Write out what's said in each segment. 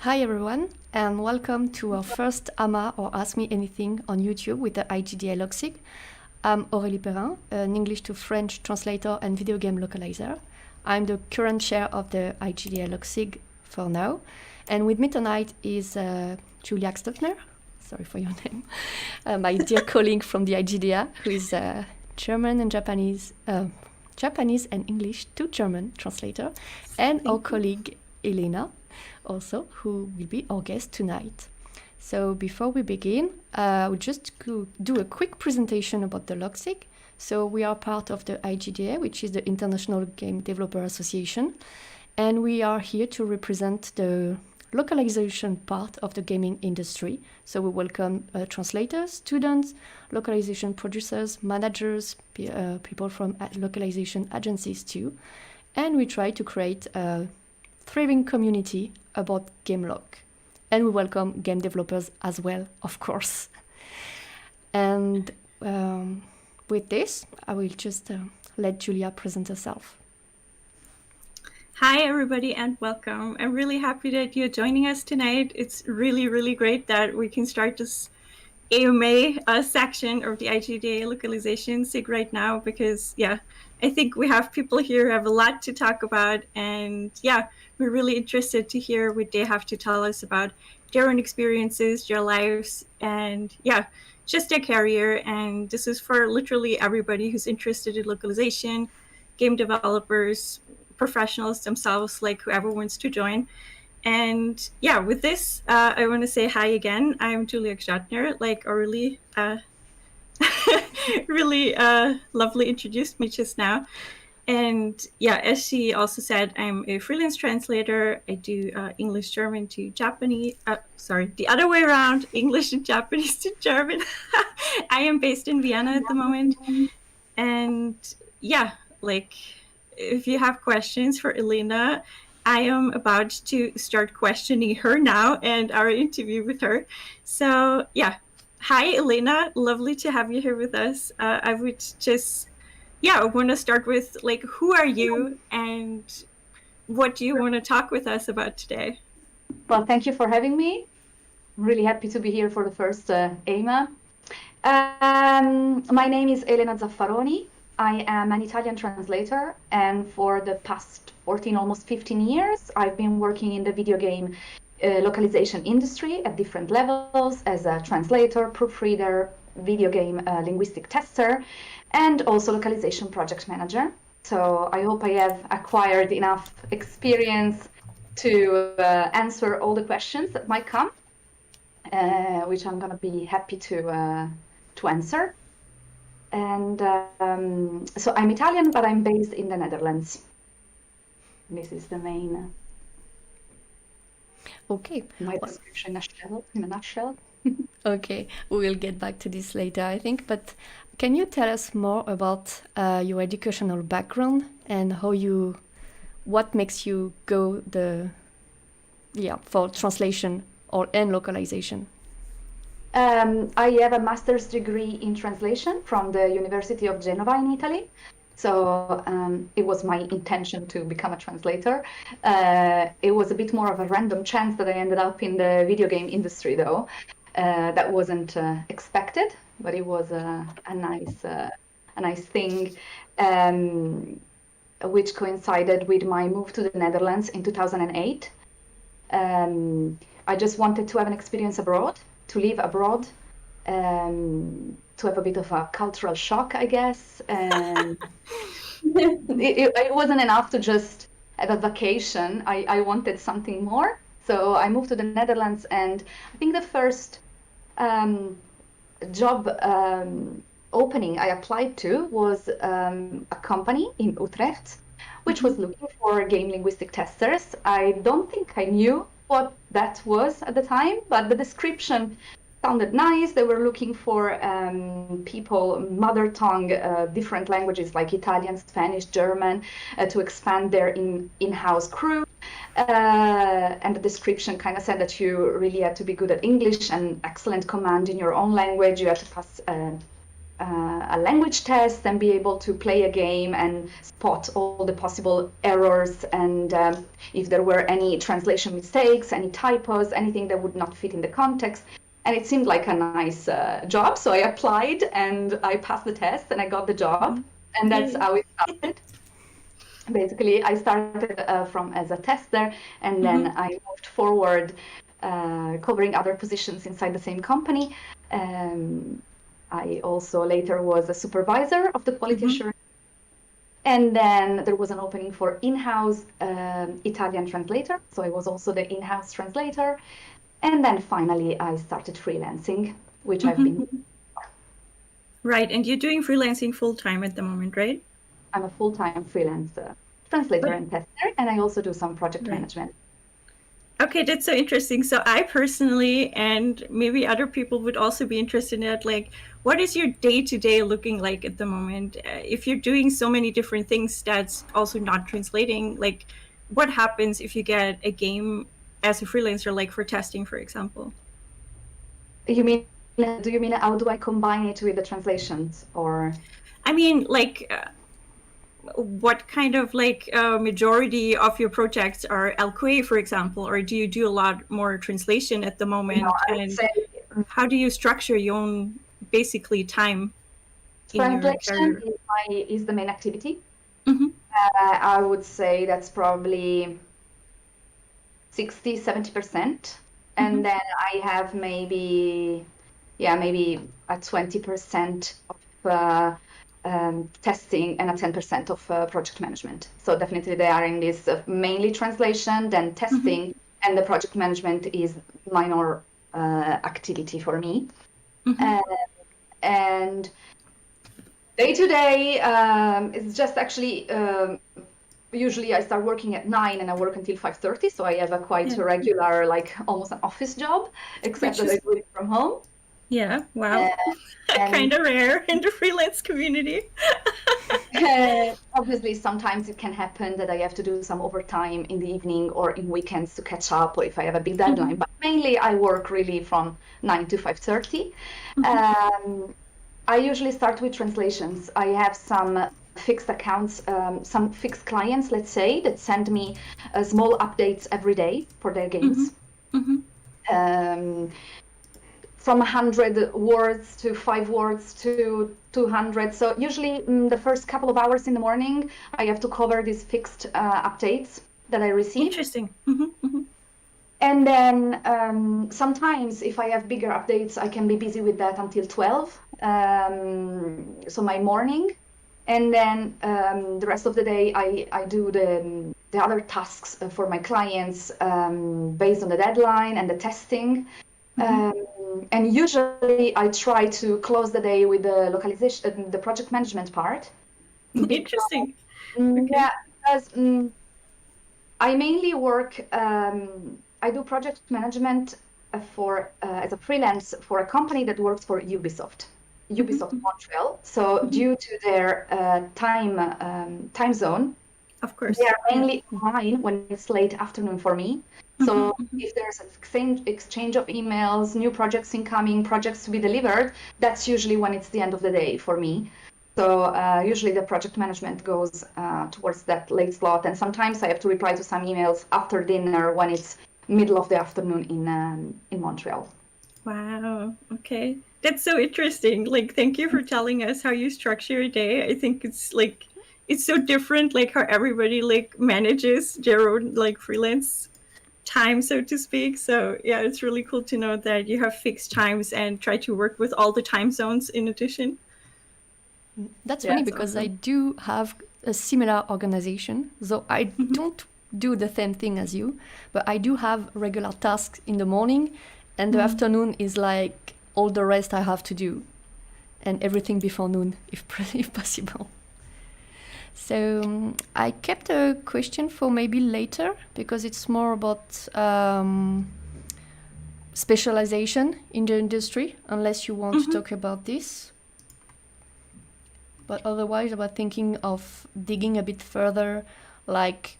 Hi everyone, and welcome to our first AMA or Ask Me Anything on YouTube with the IGDA LocSIG. I'm Aurélie Perrin, an English to French translator and video game localizer. I'm the current chair of the IGDA LocSIG for now, and with me tonight is Julia Steffner, sorry for your name, my dear colleague from the IGDA, who is German and Japanese and English to German translator, and our colleague Elena, also, who will be our guest tonight. So before we begin, we'll just do a quick presentation about the LocSIG. So we are part of the IGDA, which is the International Game Developer Association, and we are here to represent the localization part of the gaming industry. So we welcome translators, students, localization producers, managers, people from localization agencies too, and we try to create a thriving community about game loc. And we welcome game developers as well, of course. And with this, I will just let Julia present herself. Hi, everybody, and welcome. I'm really happy that you're joining us tonight. It's really, really great that we can start this AMA section of the IGDA Localization SIG right now because, I think we have people here who have a lot to talk about. And, we're really interested to hear what they have to tell us about their own experiences, their lives, and, just their career. And this is for literally everybody who's interested in localization, game developers, professionals themselves, like whoever wants to join. And with this, I want to say hi again. I'm Julia Gstadner, like Aurélie really lovely introduced me just now. And as she also said, I'm a freelance translator. I do English, German to Japanese. The other way around, English and Japanese to German. I am based in Vienna at the moment. And if you have questions for Elena, I am about to start questioning her now and our interview with her. So hi Elena, lovely to have you here with us. I would just, I want to start with who are you and what do you want to talk with us about today? Well, thank you for having me. I'm really happy to be here for the first AMA. My name is Elena Zaffaroni. I am an Italian translator, and for the past 14, almost 15 years, I've been working in the video game localization industry at different levels as a translator, proofreader, video game linguistic tester, and also localization project manager. So I hope I have acquired enough experience to answer all the questions that might come, which I'm going to be happy to answer. And so I'm Italian, but I'm based in the Netherlands. This is the main. Okay. My description in a nutshell. Okay, we will get back to this later, I think. But can you tell us more about your educational background and what makes you go for translation and localization? I have a master's degree in translation from the University of Genova in Italy. So it was my intention to become a translator. It was a bit more of a random chance that I ended up in the video game industry, though. That wasn't expected, but it was a nice thing, which coincided with my move to the Netherlands in 2008. I just wanted to have an experience abroad, to live abroad, to have a bit of a cultural shock, I guess. And it wasn't enough to just have a vacation. I wanted something more. So I moved to the Netherlands, and I think the first job opening I applied to was a company in Utrecht, which was looking for game linguistic testers. I don't think I knew what that was at the time, but the description sounded nice. They were looking for people, mother tongue, different languages like Italian, Spanish, German, to expand their in-house crew. And the description kind of said that you really had to be good at English and excellent command in your own language. You had to pass a language test and be able to play a game and spot all the possible errors and if there were any translation mistakes, any typos, anything that would not fit in the context. And it seemed like a nice job, so I applied and I passed the test and I got the job, and that's how it started. Basically, I started as a tester, and then I moved forward covering other positions inside the same company. I also later was a supervisor of the quality assurance. And then there was an opening for in-house Italian translator. So I was also the in-house translator. And then finally, I started freelancing, which I've been. Right. And you're doing freelancing full-time at the moment, right? I'm a full-time freelance translator and tester. And I also do some project management. Okay, that's so interesting. So I personally, and maybe other people would also be interested in it, like, what is your day-to-day looking like at the moment? If you're doing so many different things that's also not translating, like, what happens if you get a game as a freelancer, like for testing, for example? Do you mean how do I combine it with the translations, or? I mean, like, what kind of like majority of your projects are LQA, for example, or do you do a lot more translation at the moment? No, I would say, how do you structure your own basically time? Translation is the main activity. I would say that's probably 60-70%, and then I have maybe a 20% of testing and a 10% of project management. So definitely they are in this mainly translation, then testing, and the project management is minor activity for me. And day to day, it's just actually, usually I start working at 9 and I work until 5:30. So I have a quite regular, like almost an office job, except that I do it from home. Yeah, wow. Kind of rare in the freelance community. Obviously, sometimes it can happen that I have to do some overtime in the evening or in weekends to catch up, or if I have a big deadline. But mainly I work really from 9 to 5:30. I usually start with translations. I have some fixed accounts, some fixed clients, let's say, that send me small updates every day for their games. From 100 words to 5 words to 200. So usually the first couple of hours in the morning, I have to cover these fixed updates that I receive. Interesting. And then sometimes if I have bigger updates, I can be busy with that until 12. So my morning. And then the rest of the day, I do the other tasks for my clients based on the deadline and the testing. And usually I try to close the day with the localization, the project management part. Interesting. Yeah, because I mainly work, I do project management as a freelance for a company that works for Ubisoft Montreal. So due to their time zone, of course, they are mainly online when it's late afternoon for me. So if there's an exchange of emails, new projects incoming, projects to be delivered, that's usually when it's the end of the day for me. So usually the project management goes towards that late slot. And sometimes I have to reply to some emails after dinner when it's middle of the afternoon in Montreal. Wow. Okay. That's so interesting. Like, thank you for telling us how you structure your day. I think it's like, it's so different, like how everybody like manages their own like freelance time, so to speak. So yeah, it's really cool to know that you have fixed times and try to work with all the time zones in addition. That's funny because I do have a similar organization. So I don't do the same thing as you, but I do have regular tasks in the morning, and the afternoon is like all the rest I have to do, and everything before noon if possible. So I kept a question for maybe later, because it's more about specialization in the industry, unless you want to talk about this. But otherwise, about thinking of digging a bit further, like,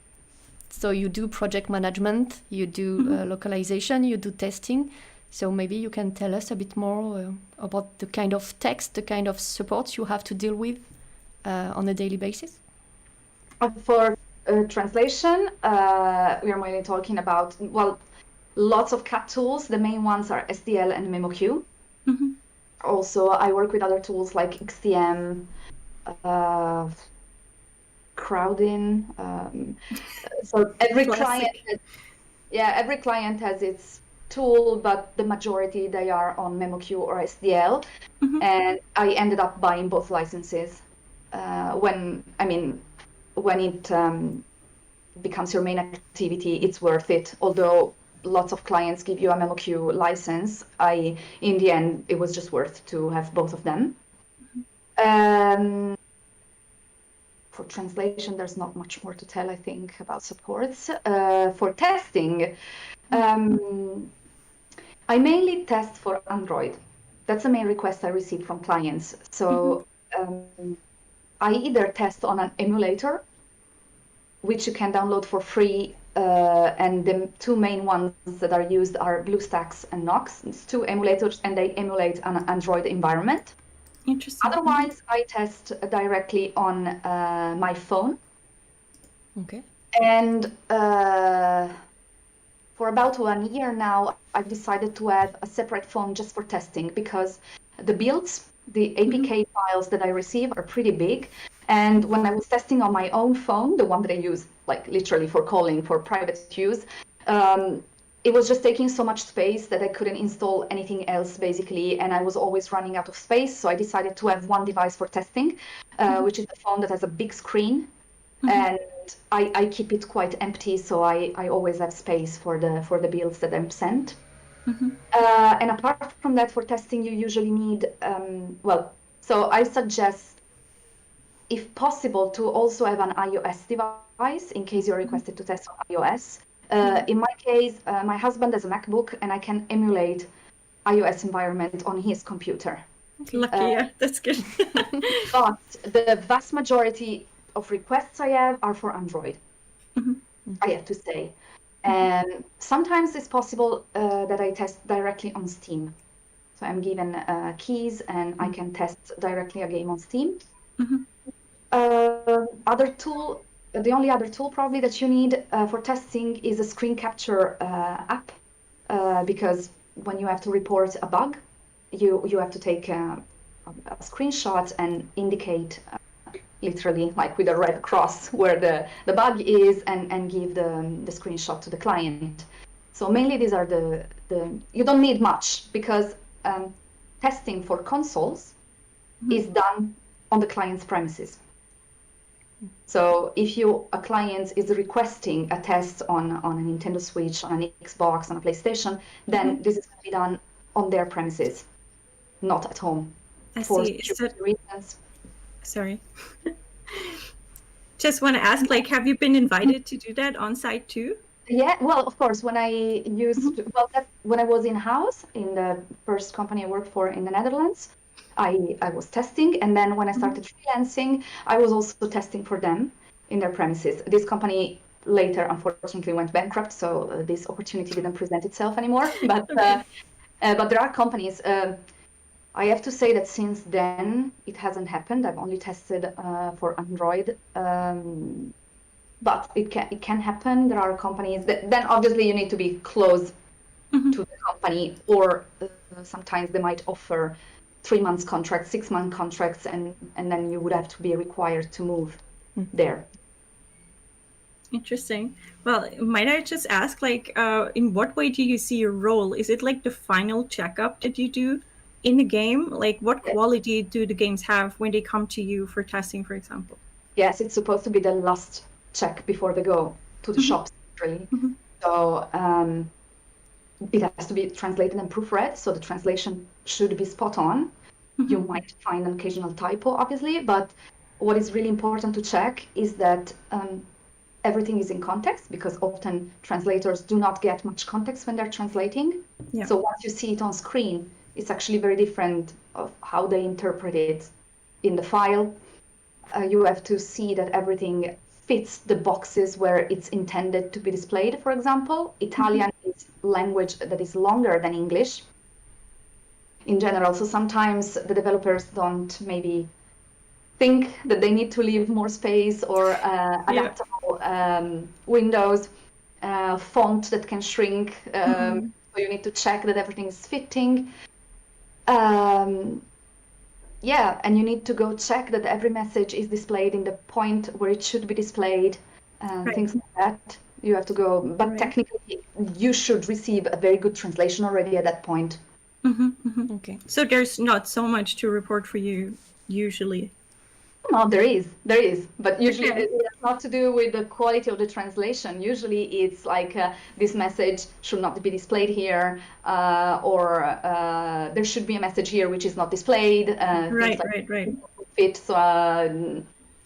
so you do project management, you do localization, you do testing. So maybe you can tell us a bit more about the kind of text, the kind of support you have to deal with on a daily basis. For translation, we are mainly talking about, well, lots of CAT tools. The main ones are SDL and MemoQ. Mm-hmm. Also, I work with other tools like XDM, Crowdin. So every client has its tool, but the majority they are on MemoQ or SDL. Mm-hmm. And I ended up buying both licenses when it becomes your main activity. It's worth it. Although lots of clients give you a MemoQ license, in the end it was just worth to have both of them. For translation, there's not much more to tell, I think, about supports. For testing, I mainly test for Android. That's the main request I receive from clients. So I either test on an emulator, which you can download for free, and the two main ones that are used are BlueStacks and Nox. It's two emulators, and they emulate an Android environment. Interesting. Otherwise, I test directly on my phone. Okay. And for about 1 year now, I've decided to have a separate phone just for testing, because the builds, the APK files that I receive are pretty big. And when I was testing on my own phone, the one that I use like literally for calling, for private use, it was just taking so much space that I couldn't install anything else, basically, and I was always running out of space. So I decided to have one device for testing, which is a phone that has a big screen, and I keep it quite empty, so I always have space for the builds that I'm sent. And apart from that, for testing, you usually need, so I suggest, if possible, to also have an iOS device in case you're requested to test on iOS. In my case, my husband has a MacBook, and I can emulate iOS environment on his computer. Lucky, yeah, that's good. But the vast majority of requests I have are for Android, I have to say. And sometimes it's possible that I test directly on Steam. So I'm given keys, and I can test directly a game on Steam. The only other tool probably that you need for testing is a screen capture app, because when you have to report a bug, you have to take a screenshot and indicate literally like with a red cross where the bug is, and give the screenshot to the client. So mainly these are the you don't need much, because testing for consoles is done on the client's premises. So if a client is requesting a test on a Nintendo Switch, on an Xbox, on a PlayStation, then this is going to be done on their premises, not at home. I for see. security reasons. Sorry. Just want to ask, like, have you been invited to do that on site too? Yeah, well, of course, when I when I was in-house in the first company I worked for in the Netherlands, I was testing, and then when I started freelancing, I was also testing for them in their premises. This company later, unfortunately, went bankrupt, so this opportunity didn't present itself anymore. But there are companies. I have to say that since then, it hasn't happened. I've only tested for Android, but it can happen. There are companies that then obviously you need to be close to the company, or sometimes they might offer 3 months contracts, 6 month contracts, and then you would have to be required to move there. Interesting. Well, might I just ask, like, in what way do you see your role? Is it like the final checkup that you do in the game? Like, what quality do the games have when they come to you for testing, for example? Yes, it's supposed to be the last check before they go to the shops, really. So it has to be translated and proofread, so the translation should be spot on. You might find an occasional typo, obviously, but what is really important to check is that everything is in context, because often translators do not get much context when they're translating. Yeah. So once you see it on screen, it's actually very different of how they interpret it in the file. You have to see that everything fits the boxes where it's intended to be displayed. For example, Italian is language that is longer than English in general. So sometimes the developers don't maybe think that they need to leave more space or adaptable windows, font that can shrink. So you need to check that everything is fitting. Yeah, and you need to go check that every message is displayed in the point where it should be displayed, things like that. You have to go, but technically you should receive a very good translation already at that point. Okay. So there's not so much to report for you usually. No, there is, but usually it has not to do with the quality of the translation. Usually it's like this message should not be displayed here, or there should be a message here which is not displayed. Right. Fit, so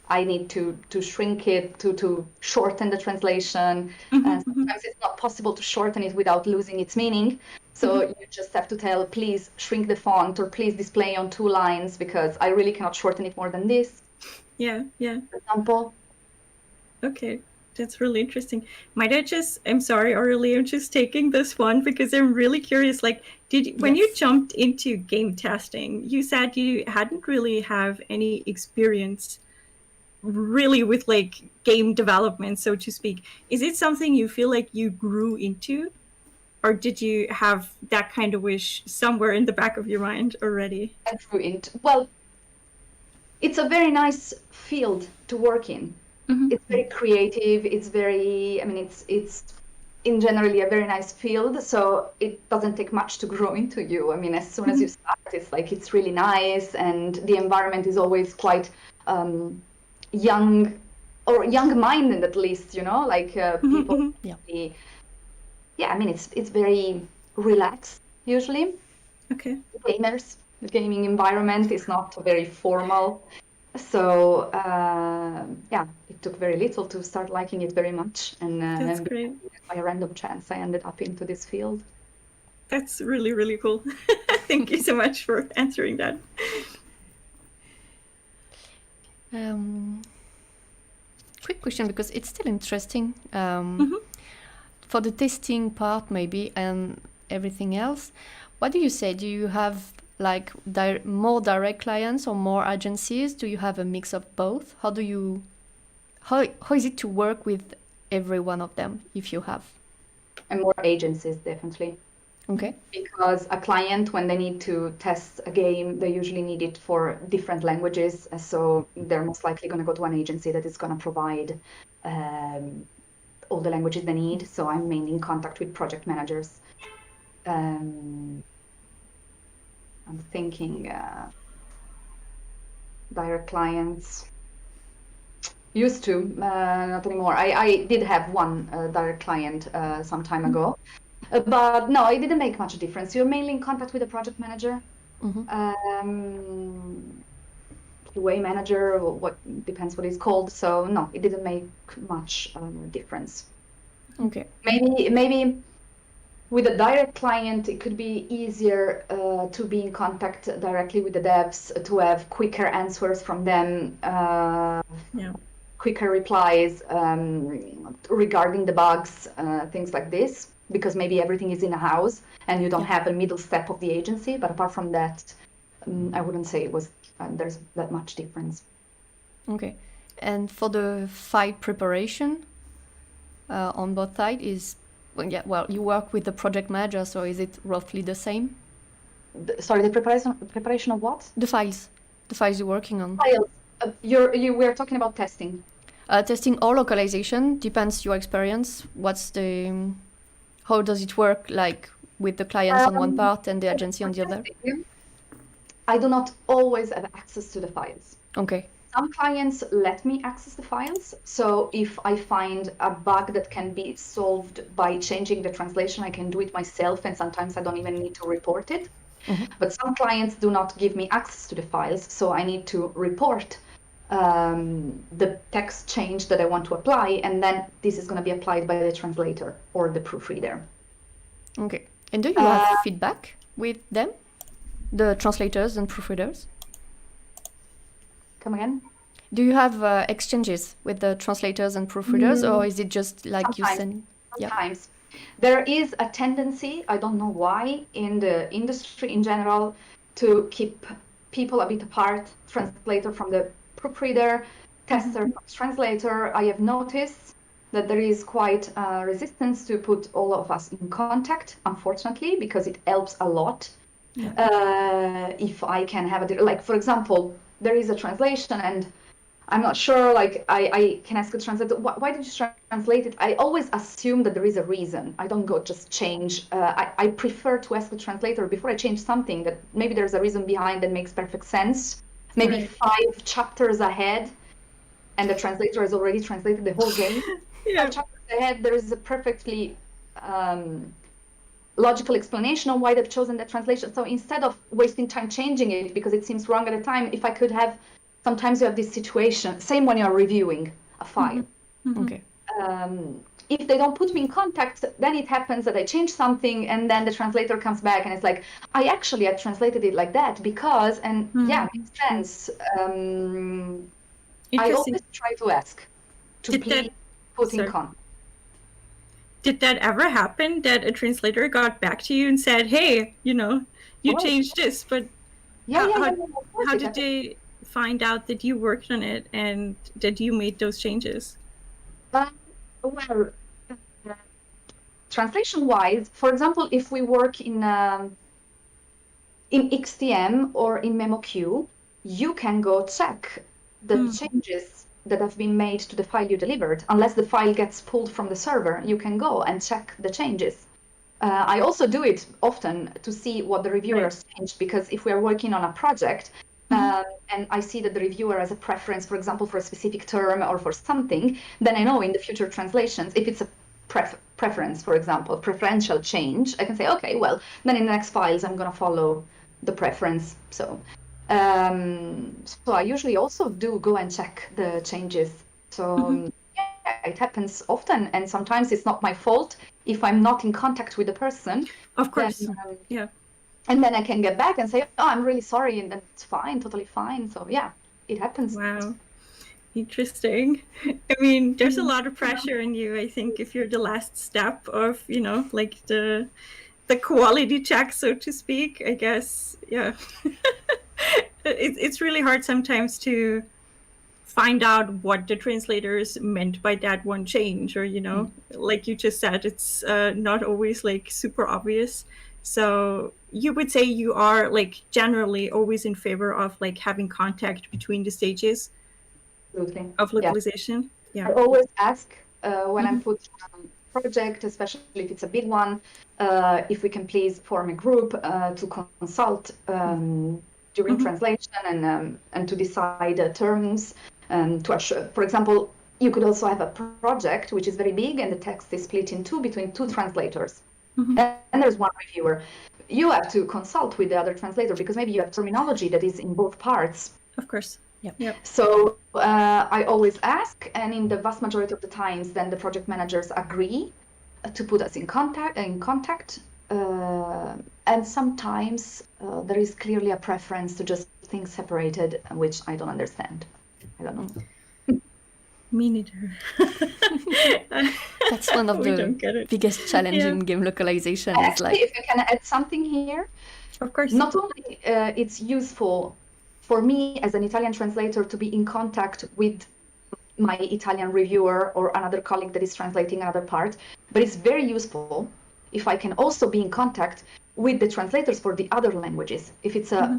I need to shrink it, to shorten the translation. Sometimes it's not possible to shorten it without losing its meaning. So you just have to tell, please shrink the font, or please display on 2 lines, because I really cannot shorten it more than this. Yeah. For example. Okay, that's really interesting. I'm sorry, Aurelie, I'm just taking this one because I'm really curious. Like, when you jumped into game testing, you said you hadn't really have any experience really with like game development, so to speak. Is it something you feel like you grew into? Or did you have that kind of wish somewhere in the back of your mind already? I grew into, well, it's a very nice field to work in. It's very creative. It's very, I mean, it's in generally a very nice field. So it doesn't take much to grow into you. I mean, as soon as you start, it's like, it's really nice. And the environment is always quite young, or young-minded at least, you know, like people. Yeah, I mean, it's very relaxed usually. Okay. Gamers, the gaming environment is not very formal. So yeah, it took very little to start liking it very much. And that's great. By a random chance, I ended up into this field. That's really, really cool. Thank you so much for answering that. Quick question, because it's still interesting. For the testing part maybe and everything else, what do you say? Do you have like more direct clients or more agencies? Do you have a mix of both? How is it to work with every one of them, if you have? And more agencies, definitely. Okay. Because a client, when they need to test a game, they usually need it for different languages. So they're most likely going to go to an agency that is going to provide all the languages they need. So I'm mainly in contact with project managers. I'm thinking direct clients. Used to, not anymore. I did have one direct client some time ago. But no, it didn't make much difference. You're mainly in contact with a project manager, QA manager, or what depends what it's called. So no, it didn't make much difference. Okay. Maybe with a direct client, it could be easier to be in contact directly with the devs, to have quicker answers from them, quicker replies regarding the bugs, things like this. Because maybe everything is in a house and you don't have a middle step of the agency. But apart from that, I wouldn't say it was there's that much difference. Okay. And for the file preparation on both sides you work with the project manager, so is it roughly the same? Sorry, the preparation of what? The files you're working on. Files. We're talking about testing. Testing or localization depends your experience. How does it work, like with the clients on one part and the agency on the other? I do not always have access to the files. Okay. Some clients let me access the files. So if I find a bug that can be solved by changing the translation, I can do it myself. And sometimes I don't even need to report it. But some clients do not give me access to the files. So I need to report the text change that I want to apply, and then this is going to be applied by the translator or the proofreader. Okay. And do you have feedback with them, the translators and proofreaders? Come again? Do you have exchanges with the translators and proofreaders, or is it just like sometimes. you send? Sometimes. There is a tendency, I don't know why, in the industry in general, to keep people a bit apart, translator from the proofreader, tester from translator. I have noticed that there is quite a resistance to put all of us in contact, unfortunately, because it helps a lot. If I can have like, for example, there is a translation and I'm not sure, like, I can ask a translator, why did you translate it? I always assume that there is a reason. I don't go just change. I prefer to ask the translator before I change something that maybe there's a reason behind that makes perfect sense. Maybe 5 chapters ahead, and the translator has already translated the whole game. 5 chapters ahead, there is a perfectly logical explanation on why they've chosen that translation. So instead of wasting time changing it because it seems wrong at the time, if I could have, sometimes you have this situation, same when you're reviewing a file. Okay. If they don't put me in contact, then it happens that I change something and then the translator comes back and it's like, I translated it like that because, and makes sense. I always try to ask to please put in contact. Did that ever happen that a translator got back to you and said, hey, you changed this, but how did they find out that you worked on it and that you made those changes? Well, translation-wise, for example, if we work in XTM or in MemoQ, you can go check the changes that have been made to the file you delivered. Unless the file gets pulled from the server, you can go and check the changes. I also do it often to see what the reviewer has changed, because if we are working on a project and I see that the reviewer has a preference, for example, for a specific term or for something, then I know in the future translations, if it's a preference, for example, preferential change, I can say, okay, well, then in the next files, I'm going to follow the preference. So I usually also do go and check the changes. So it happens often, and sometimes it's not my fault if I'm not in contact with the person. Of course, then, and then I can get back and say, oh, I'm really sorry, and then it's fine, totally fine. So it happens. Wow, interesting. I mean, there's a lot of pressure on you, I think, if you're the last step of, like the quality check, so to speak, I guess. It's really hard sometimes to find out what the translators meant by that one change, or like you just said, it's not always like super obvious. So you would say you are like generally always in favor of like having contact between the stages of localization. I always ask when I'm put on a project, especially if it's a big one, if we can please form a group to consult during translation and to decide terms. To assure, for example, you could also have a project which is very big and the text is split in two between 2 translators. And there's 1 reviewer. You have to consult with the other translator because maybe you have terminology that is in both parts. Of course. Yep. So I always ask, and in the vast majority of the times, then the project managers agree to put us in contact. And sometimes there is clearly a preference to just things separated, which I don't understand. I don't know. Me neither. That's one of the biggest challenges in game localization. Actually, if I can add something here, of course. Not only it's useful for me as an Italian translator to be in contact with my Italian reviewer or another colleague that is translating another part, but it's very useful if I can also be in contact with the translators for the other languages, if it's a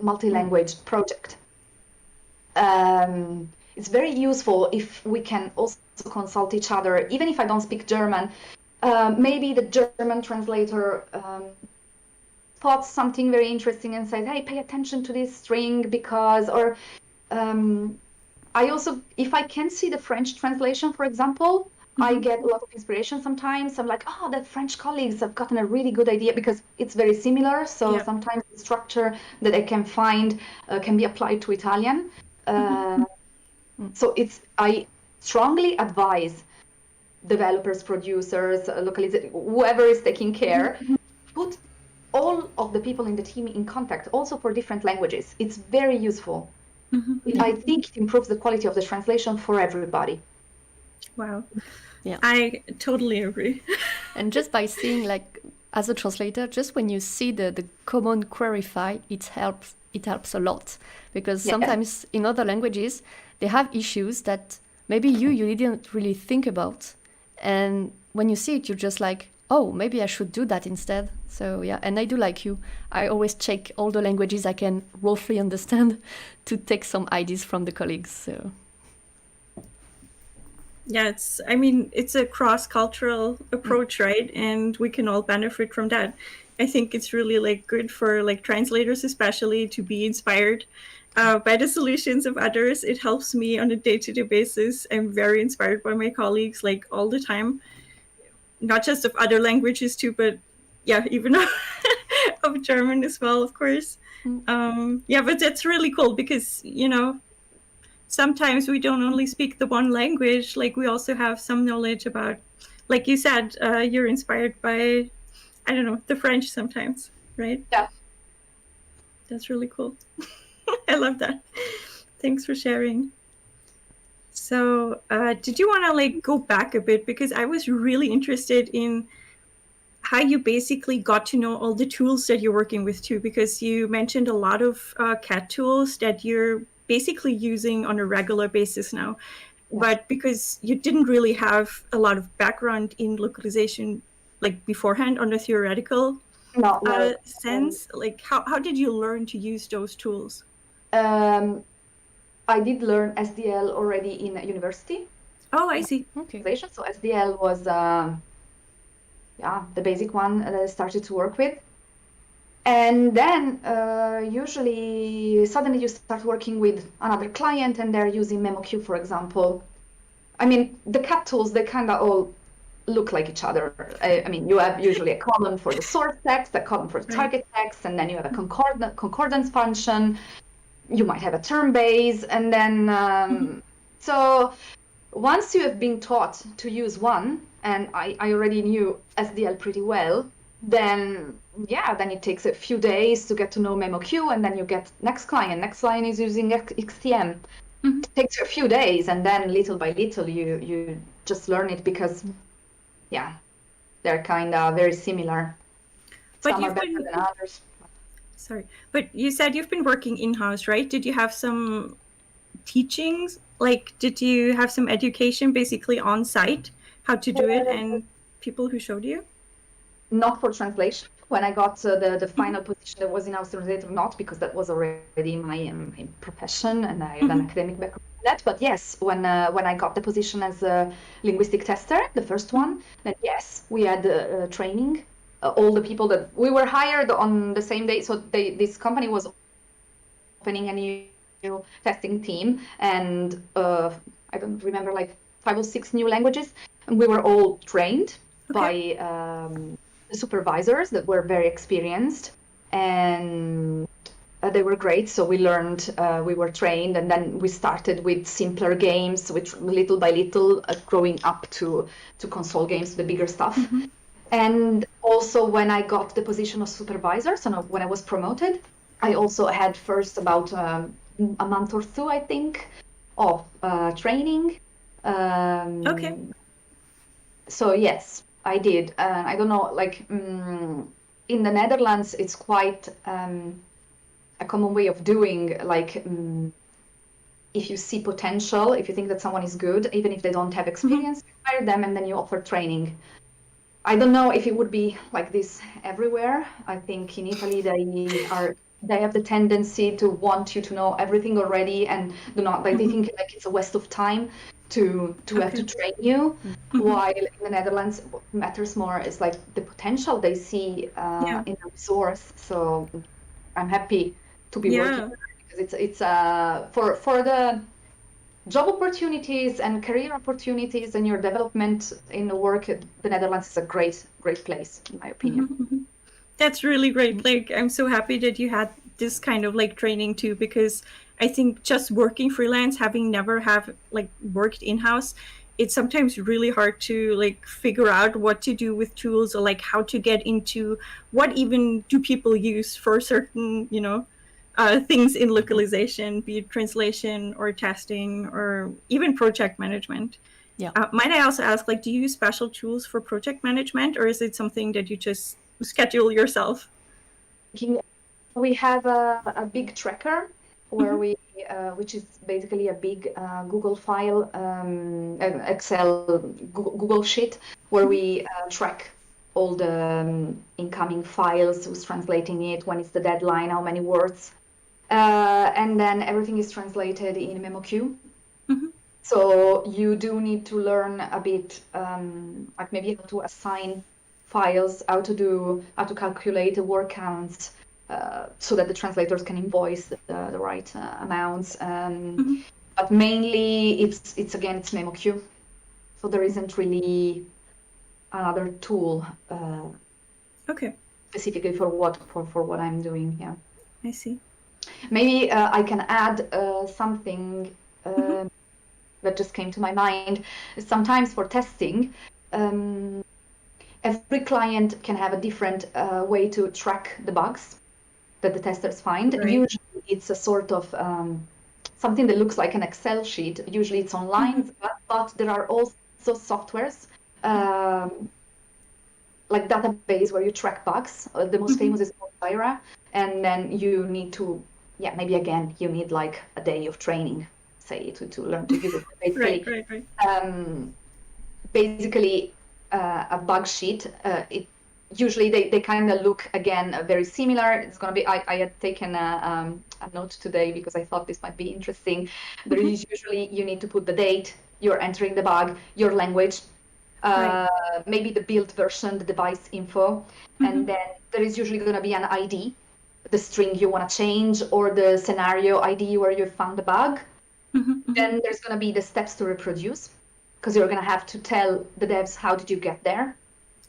multi-language project. It's very useful if we can also consult each other, even if I don't speak German. Maybe the German translator spots something very interesting and says, hey, pay attention to this string because, or I also, if I can see the French translation, for example, I get a lot of inspiration sometimes. I'm like, oh, the French colleagues have gotten a really good idea because it's very similar. So sometimes the structure that I can find can be applied to Italian. So I strongly advise developers, producers, localizers, whoever is taking care, put all of the people in the team in contact, also for different languages. It's very useful. I think it improves the quality of the translation for everybody. Wow. Yeah, I totally agree. And just by seeing, like, as a translator, just when you see the common querify, it helps a lot, because sometimes in other languages they have issues that maybe you didn't really think about, and when you see it, you're just like, oh, maybe I should do that instead. So yeah, and I do like you. I always check all the languages I can roughly understand to take some ideas from the colleagues. So yeah, it's a cross-cultural approach, right? And we can all benefit from that. I think it's really like good for like translators especially to be inspired by the solutions of others. It helps me on a day-to-day basis. I'm very inspired by my colleagues like all the time, not just of other languages too, but yeah, even of German as well, of course. Yeah, but that's really cool because, sometimes we don't only speak the one language, like we also have some knowledge about, like you said, you're inspired by, I don't know, the French sometimes, right? Yeah. That's really cool. I love that. Thanks for sharing. So did you want to like go back a bit? Because I was really interested in how you basically got to know all the tools that you're working with too, because you mentioned a lot of CAT tools that you're basically using on a regular basis now. But because you didn't really have a lot of background in localization like beforehand on a theoretical sense, like how did you learn to use those tools? I did learn SDL already in university. Oh, I see. okay. So SDL was the basic one that I started to work with. And then usually suddenly you start working with another client and they're using MemoQ, for example. I mean, the CAT tools, they kind of all look like each other. I mean, you have usually a column for the source text, a column for the target text, and then you have a concordance function. You might have a term base, and then so once you have been taught to use one, and I already knew SDL pretty well, then it takes a few days to get to know MemoQ, and then you get next client. Next client is using XTM. It takes a few days, and then little by little you just learn it because, they're kind of very similar. But Some are better than others. Sorry, but you said you've been working in-house, right? Did you have some teachings? Like, did you have some education basically on site, how to do it, and people who showed you? Not for translation. When I got the final position that was in-house translator, not because that was already my profession and I have an academic background in that. But yes, when I got the position as a linguistic tester, the first one, then yes, we had training. All the people that we were hired on the same day. So this company was opening a new testing team, and I don't remember, like 5 or 6 new languages, and we were all trained by the supervisors that were very experienced, and they were great. So we learned, we were trained, and then we started with simpler games, which little by little growing up to console games, the bigger stuff. And also when I got the position of supervisor, so when I was promoted, I also had first about a month or 2, I think, of training. So yes, I did. I don't know, like in the Netherlands, it's quite a common way of doing, like if you see potential, if you think that someone is good, even if they don't have experience, you hire them and then you offer training. I don't know if it would be like this everywhere. I think in Italy they have the tendency to want you to know everything already, and they think like it's a waste of time to have to train you. While in the Netherlands, what matters more is like the potential they see in the resource. So I'm happy to be working because it's for the job opportunities and career opportunities and your development in the work, the Netherlands is a great place, in my opinion. That's really great. Like, I'm so happy that you had this kind of like training too, because I think just working freelance, having never worked in-house, it's sometimes really hard to like figure out what to do with tools, or like how to get into what even do people use for certain, things in localization, be it translation or testing or even project management. Yeah. Might I also ask, like, do you use special tools for project management, or is it something that you just schedule yourself? We have a big tracker where we, which is basically a big Google file, Excel, Google sheet, where we track all the incoming files, who's translating it, when is the deadline, how many words, and then everything is translated in memo queue. So you do need to learn a bit, like maybe how to assign files, how to calculate the word counts, so that the translators can invoice the right amounts. But mainly, it's memo queue. So there isn't really another tool Okay, specifically for what I'm doing. Yeah, I see. maybe I can add something that just came to my mind. Sometimes for testing, every client can have a different way to track the bugs that the testers find. Right. Usually it's a sort of something that looks like an Excel sheet. Usually it's online, but there are also softwares like database where you track bugs. The most famous is Jira, and then you need to, maybe again, you need like a day of training, say, to learn to use it. Basically, right. Basically, a bug sheet. Usually they kind of look again very similar. It's going to be. I had taken a note today because I thought this might be interesting. There is usually you need to put the date. You're entering the bug, your language, maybe the build version, the device info, and then there is usually going to be an ID, the string you want to change, or the scenario ID where you found the bug. Then there's going to be the steps to reproduce, because you're going to have to tell the devs how did you get there.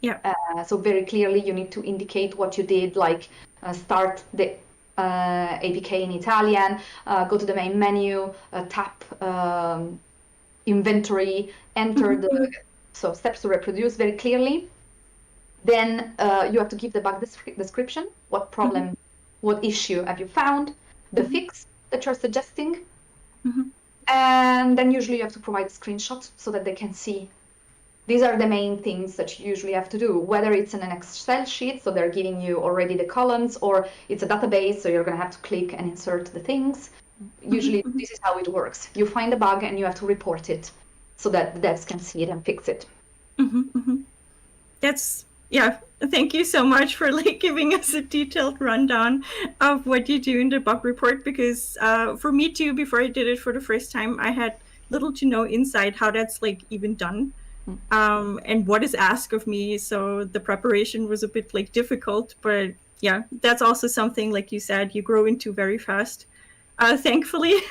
Yeah. So very clearly you need to indicate what you did, like start the APK in Italian, go to the main menu, tap inventory, enter so steps to reproduce very clearly. Then you have to give the bug description, what problem, what issue have you found, the fix that you're suggesting, and then usually you have to provide a screenshot so that they can see. These are the main things that you usually have to do, whether it's in an Excel sheet, so they're giving you already the columns, or it's a database, so you're going to have to click and insert the things. Usually this is how it works. You find a bug and you have to report it so that the devs can see it and fix it. That's, thank you so much for like giving us a detailed rundown of what you do in the bug report, because for me too, before I did it for the first time, I had little to no insight how that's like even done. And what is asked of me, so the preparation was a bit like difficult, but yeah, that's also something, like you said, you grow into very fast, thankfully.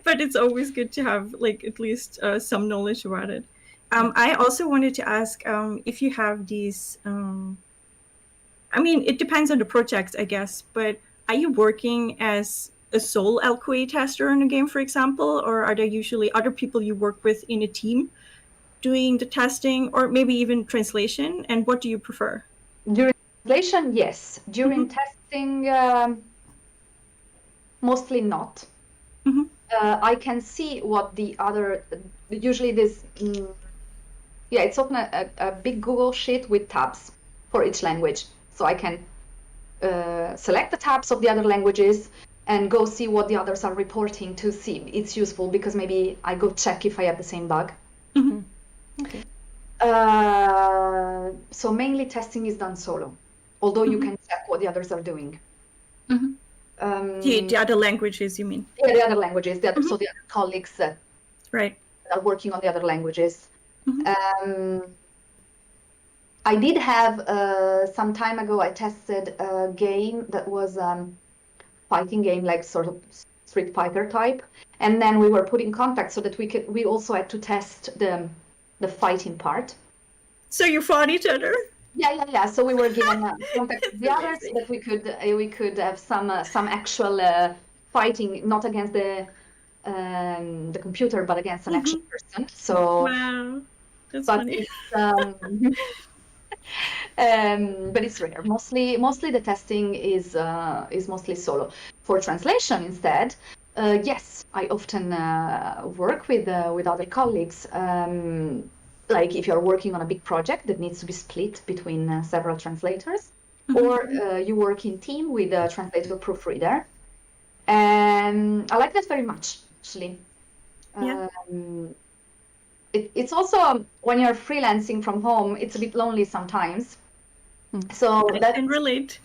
But it's always good to have like at least some knowledge about it. I also wanted to ask if you have these, I mean, it depends on the project, I guess, but are you working as a sole LQA tester in a game, for example, or are there usually other people you work with in a team doing the testing, or maybe even translation? And what do you prefer? During translation, yes. During testing, mostly not. I can see what the other, usually this, it's often a big Google sheet with tabs for each language. So I can select the tabs of the other languages and go see what the others are reporting to see. It's useful because maybe I go check if I have the same bug. Okay. So mainly testing is done solo, although you can check what the others are doing. The other languages, you mean? Yeah, the other languages, so the other colleagues that are working on the other languages. I did have, some time ago, I tested a game that was fighting game, like sort of Street Fighter type. And then we were put in contact so that we also had to test the fighting part. So you fought each other? Yeah. So we were given contact with the others so that we could have some actual fighting, not against the computer, but against an actual person. So wow, that's funny. But it's rare. Mostly the testing is mostly solo. For translation instead, Yes, I often work with other colleagues. Like if you're working on a big project that needs to be split between several translators, or you work in team with a translator proofreader. And I like that very much, actually. Yeah. It's also when you're freelancing from home, it's a bit lonely sometimes. So I that can relate.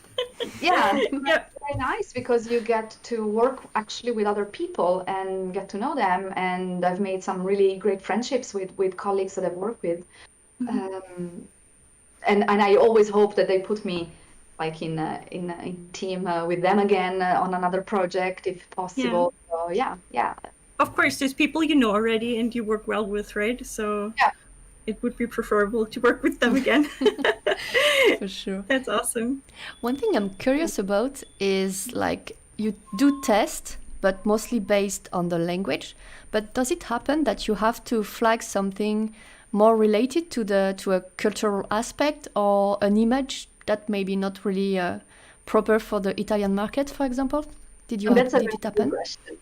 yeah, Yeah. that's very nice because you get to work actually with other people and get to know them. And I've made some really great friendships with colleagues that I've worked with. And I always hope that they put me like in team with them again on another project if possible. So yeah. Of course, there's people you know already and you work well with, right? So Yeah. it would be preferable to work with them again. For sure. That's awesome. One thing I'm curious about is like you do test, but mostly based on the language. But does it happen that you have to flag something more related to a cultural aspect or an image that maybe not really proper for the Italian market, for example? Did That's a did very it good happen? question.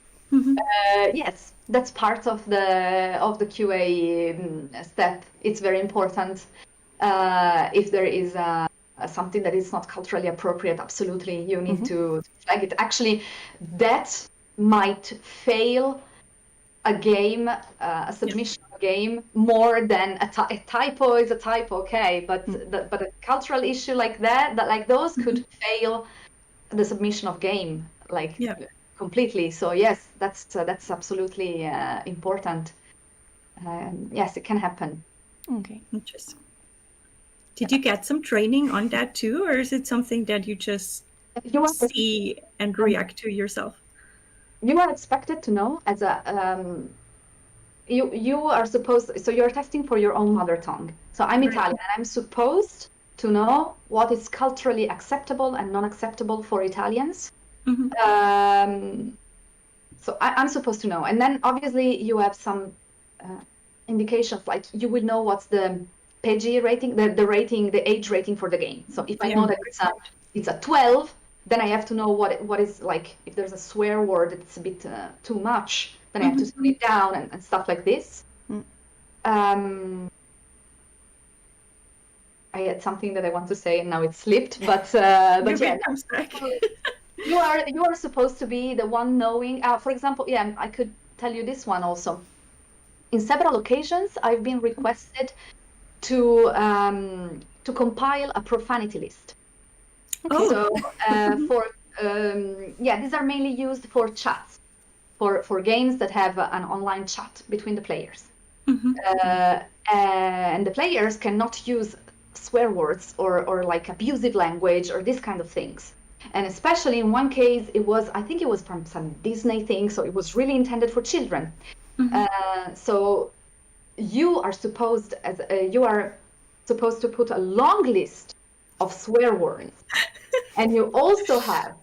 Yes, that's part of the QA step. It's very important. If there is something that is not culturally appropriate, absolutely, you need to flag it. Actually, that might fail a game, a submission of a game, more than a typo is a typo, okay, but but a cultural issue like that like those could fail the submission of game, like completely. So yes, that's absolutely important. Yes, it can happen. Okay. Interesting. Did you get some training on that too, or is it something that you just see and react to yourself? You are expected to know as a you are supposed, so you're testing for your own mother tongue. So I'm Italian and I'm supposed to know what is culturally acceptable and non-acceptable for Italians. So I'm supposed to know. And then obviously you have some indications, like you will know what's the PG rating, the rating, the age rating for the game. So if I know that it's a 12, then I have to know what is, like, if there's a swear word that's a bit too much, then I have to slow it down and stuff like this. I had something that I want to say and now it slipped, but yeah, it comes back. you are supposed to be the one knowing. For example, I could tell you this one also. In several occasions, I've been requested to compile a profanity list. Okay. So these are mainly used for chats, for games that have an online chat between the players. And the players cannot use swear words or like abusive language or this kind of things. And especially in one case, I think it was from some Disney thing, so it was really intended for children. So you are supposed to put a long list of swear words, and you also have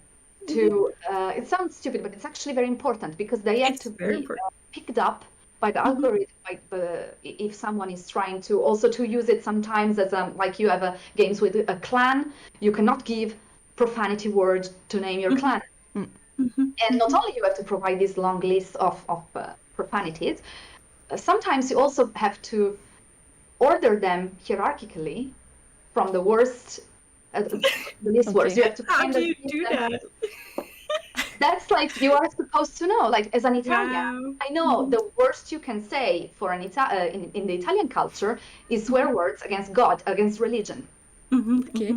to. It sounds stupid, but it's actually very important because they have to be picked up by the algorithm. If someone is trying to use it sometimes as like you have games with a clan, you cannot give profanity word to name your clan. And not only you have to provide this long list of profanities, sometimes you also have to order them hierarchically from the worst, the least worst. You have to. How do you do that? That's like you are supposed to know. Like as an Italian, I know the worst you can say for an in the Italian culture is swear words against God, against religion. Okay.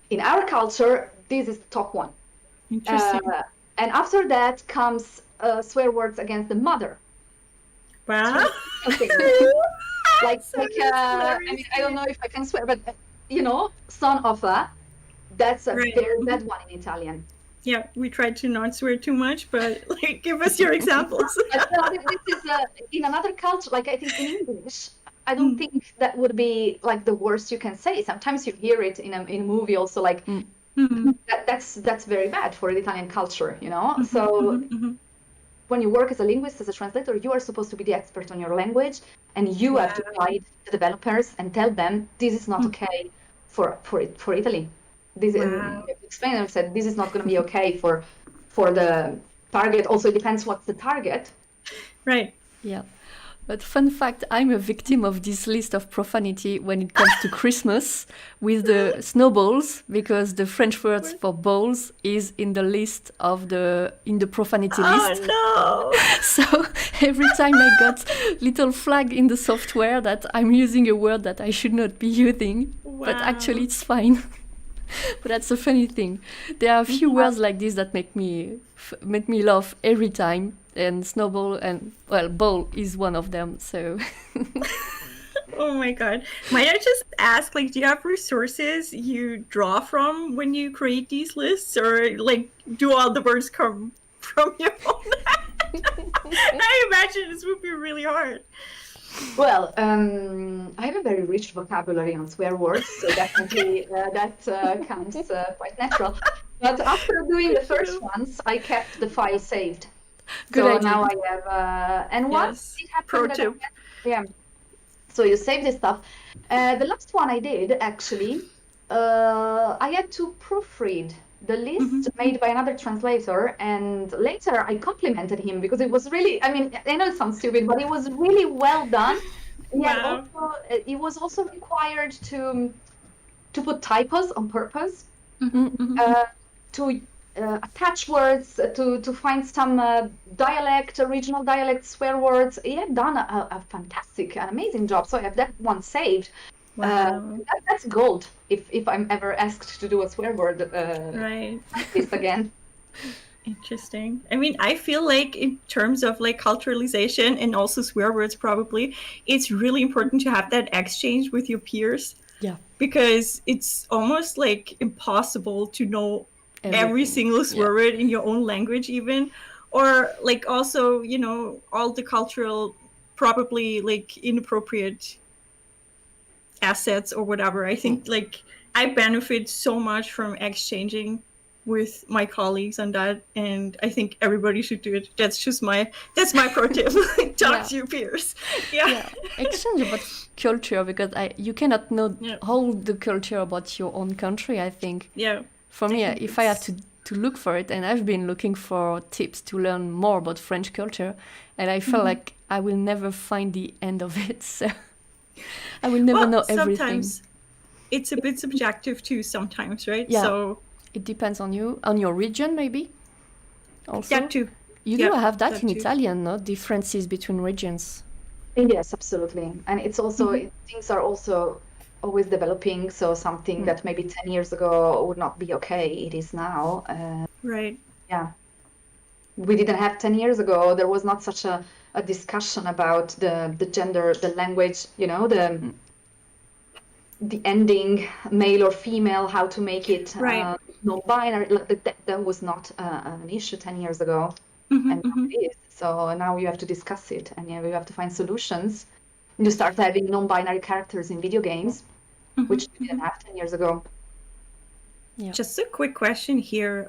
In our culture, this is the top one. Interesting. And after that comes swear words against the mother. Wow. I mean, I don't know if I can swear, but son of a, that's a very bad one in Italian. Yeah, we try to not swear too much, but like, give us your examples. This is in another culture, like I think in English, I don't think that would be like the worst you can say. Sometimes you hear it in a movie also, like that's very bad for the Italian culture, So when you work as a linguist, as a translator, you are supposed to be the expert on your language, and you have to guide the developers and tell them this is not okay for Italy. This explain and said this is not going to be okay for the target. Also, it depends what's the target. Right. Yeah. But fun fact, I'm a victim of this list of profanity when it comes to Christmas with the snowballs, because the French words for balls is in the list of in the profanity list. Oh no! So every time I got little flag in the software that I'm using a word that I should not be using, but actually it's fine. But that's a funny thing. There are a few words like this that make me laugh every time, and snowball and ball is one of them. So. Oh my god! Might I just ask, like, do you have resources you draw from when you create these lists, or like, do all the words come from your own? I imagine this would be really hard. Well, I have a very rich vocabulary on swear words, so definitely that comes quite natural. But after doing the first ones, I kept the file saved. Good so idea. Now I have, and once it happened, Pro tip. yeah. So you save this stuff. The last one I did, actually, I had to proofread the list made by another translator, and later I complimented him because it was really, I mean, I know it sounds stupid, but it was really well done. Wow. Also, it was also required to put typos on purpose, to attach words, to find some regional dialect swear words. He had done a fantastic, an amazing job. So I have that one saved. Wow. That's gold if I'm ever asked to do a swear word Right. like this again. Interesting. I mean, I feel like in terms of like culturalization and also swear words, probably, it's really important to have that exchange with your peers. Yeah. Because it's almost like impossible to know every single swear word in your own language even. Or like also, you know, all the cultural, probably like inappropriate assets or whatever. I think like I benefit so much from exchanging with my colleagues on that, and I think everybody should do it. That's my pro tip. Talk to your peers. Yeah. Exchange about culture, because you cannot know all the culture about your own country, I think. Yeah. For me, if I have to look for it, and I've been looking for tips to learn more about French culture, and I felt like I will never find the end of it. So I will never know everything. Sometimes it's a bit subjective too, sometimes, right? Yeah. So it depends on you, on your region, maybe. Also, that too. You do have that in Italian, no? Differences between regions. Yes, absolutely. And it's also, things are also always developing. So something that maybe 10 years ago would not be okay, it is now. Right. Yeah. We didn't have 10 years ago, there was not such a discussion about the gender, the language, you know, the ending, male or female, how to make it non-binary. That was not an issue 10 years ago. And now it is. So now you have to discuss it, and you have to find solutions. You start having non-binary characters in video games, which you didn't have 10 years ago. Yeah. Just a quick question here.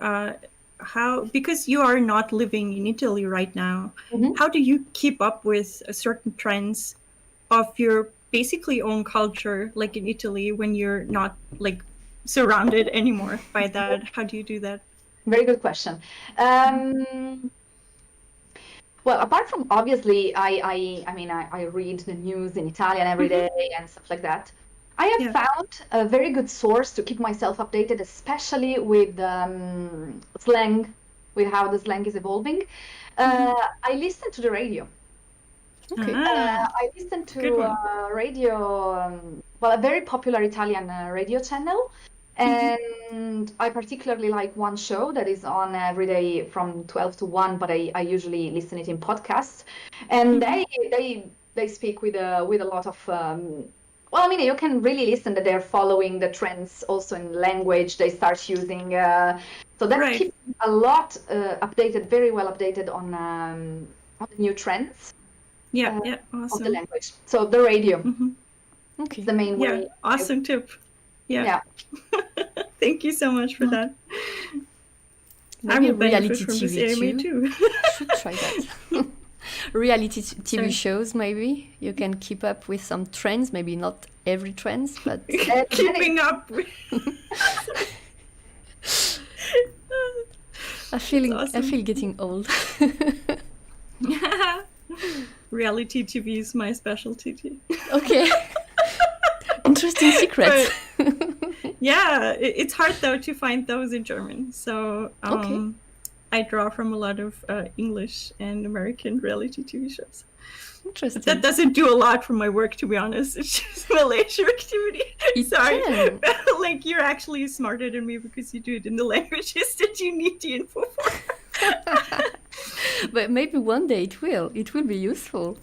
Because you are not living in Italy right now, how do you keep up with certain trends of your basically own culture, like in Italy, when you're not like surrounded anymore by that? How do you do that? Very good question. Well, apart from obviously, I read the news in Italian every day and stuff like that. I have found a very good source to keep myself updated, especially with slang, with how the slang is evolving. I listen to the radio. Okay. I listen to radio, a very popular Italian radio channel. And I particularly like one show that is on every day from 12 to 1, but I usually listen it in podcasts. And they speak with a lot of, you can really listen that they're following the trends also in language. They start using, so that keeps a lot updated, very well updated on the new trends. Awesome. Of the language. So the radio is the main way. Awesome tip. Yeah. Thank you so much for that. Maybe I'm a reality from TV this anime too. Should try that. Reality TV shows, maybe you can keep up with some trends. Maybe not every trends, but keeping up with. I awesome. feel getting old. Reality TV is my specialty too. Okay. Interesting secrets. Yeah, it's hard though to find those in German. So Okay. I draw from a lot of English and American reality TV shows. But Interesting. that doesn't do a lot for my work, to be honest. It's just my leisure activity. It Sorry. can. Like, you're actually smarter than me because you do it in the languages that you need the info for. But maybe one day it will be useful.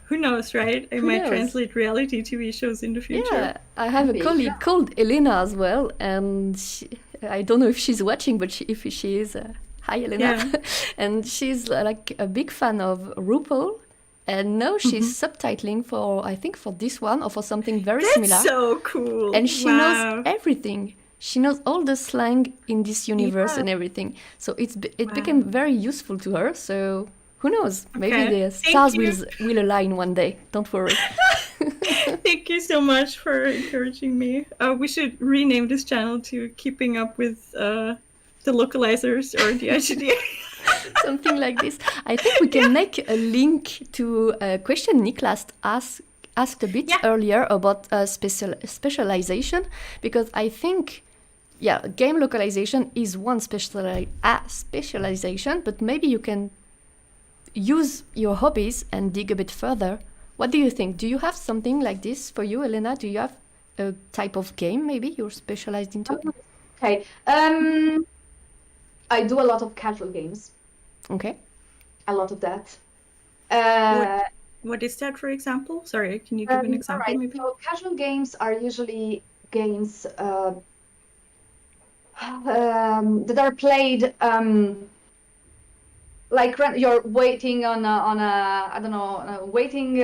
Who knows, right? I Who might knows? translate reality TV shows in the future. Yeah, I have a colleague called Elena as well, and I don't know if she's watching, but if she is, hi Elena. Yeah. And she's like a big fan of RuPaul, and now she's subtitling for, I think, for this one or for something very similar. That's so cool. And she Wow. knows everything. She knows all the slang in this universe and everything. So it became very useful to her. So who knows? Maybe Okay. the Thank stars you. will align one day. Don't worry. Thank you so much for encouraging me. We should rename this channel to Keeping Up with the Localizers or the IGDA. Something like this. I think we can make a link to a question Niklas asked a bit earlier about specialization, because I think, game localization is one specialization, but maybe you can use your hobbies and dig a bit further. What do you think? Do you have something like this for you, Elena? Do you have a type of game maybe you're specialized into? Okay. I do a lot of casual games. Okay. A lot of that. What is that, for example? Sorry, can you give an example? Right. Maybe? So casual games are usually games that are played like you're waiting on a I don't know, a waiting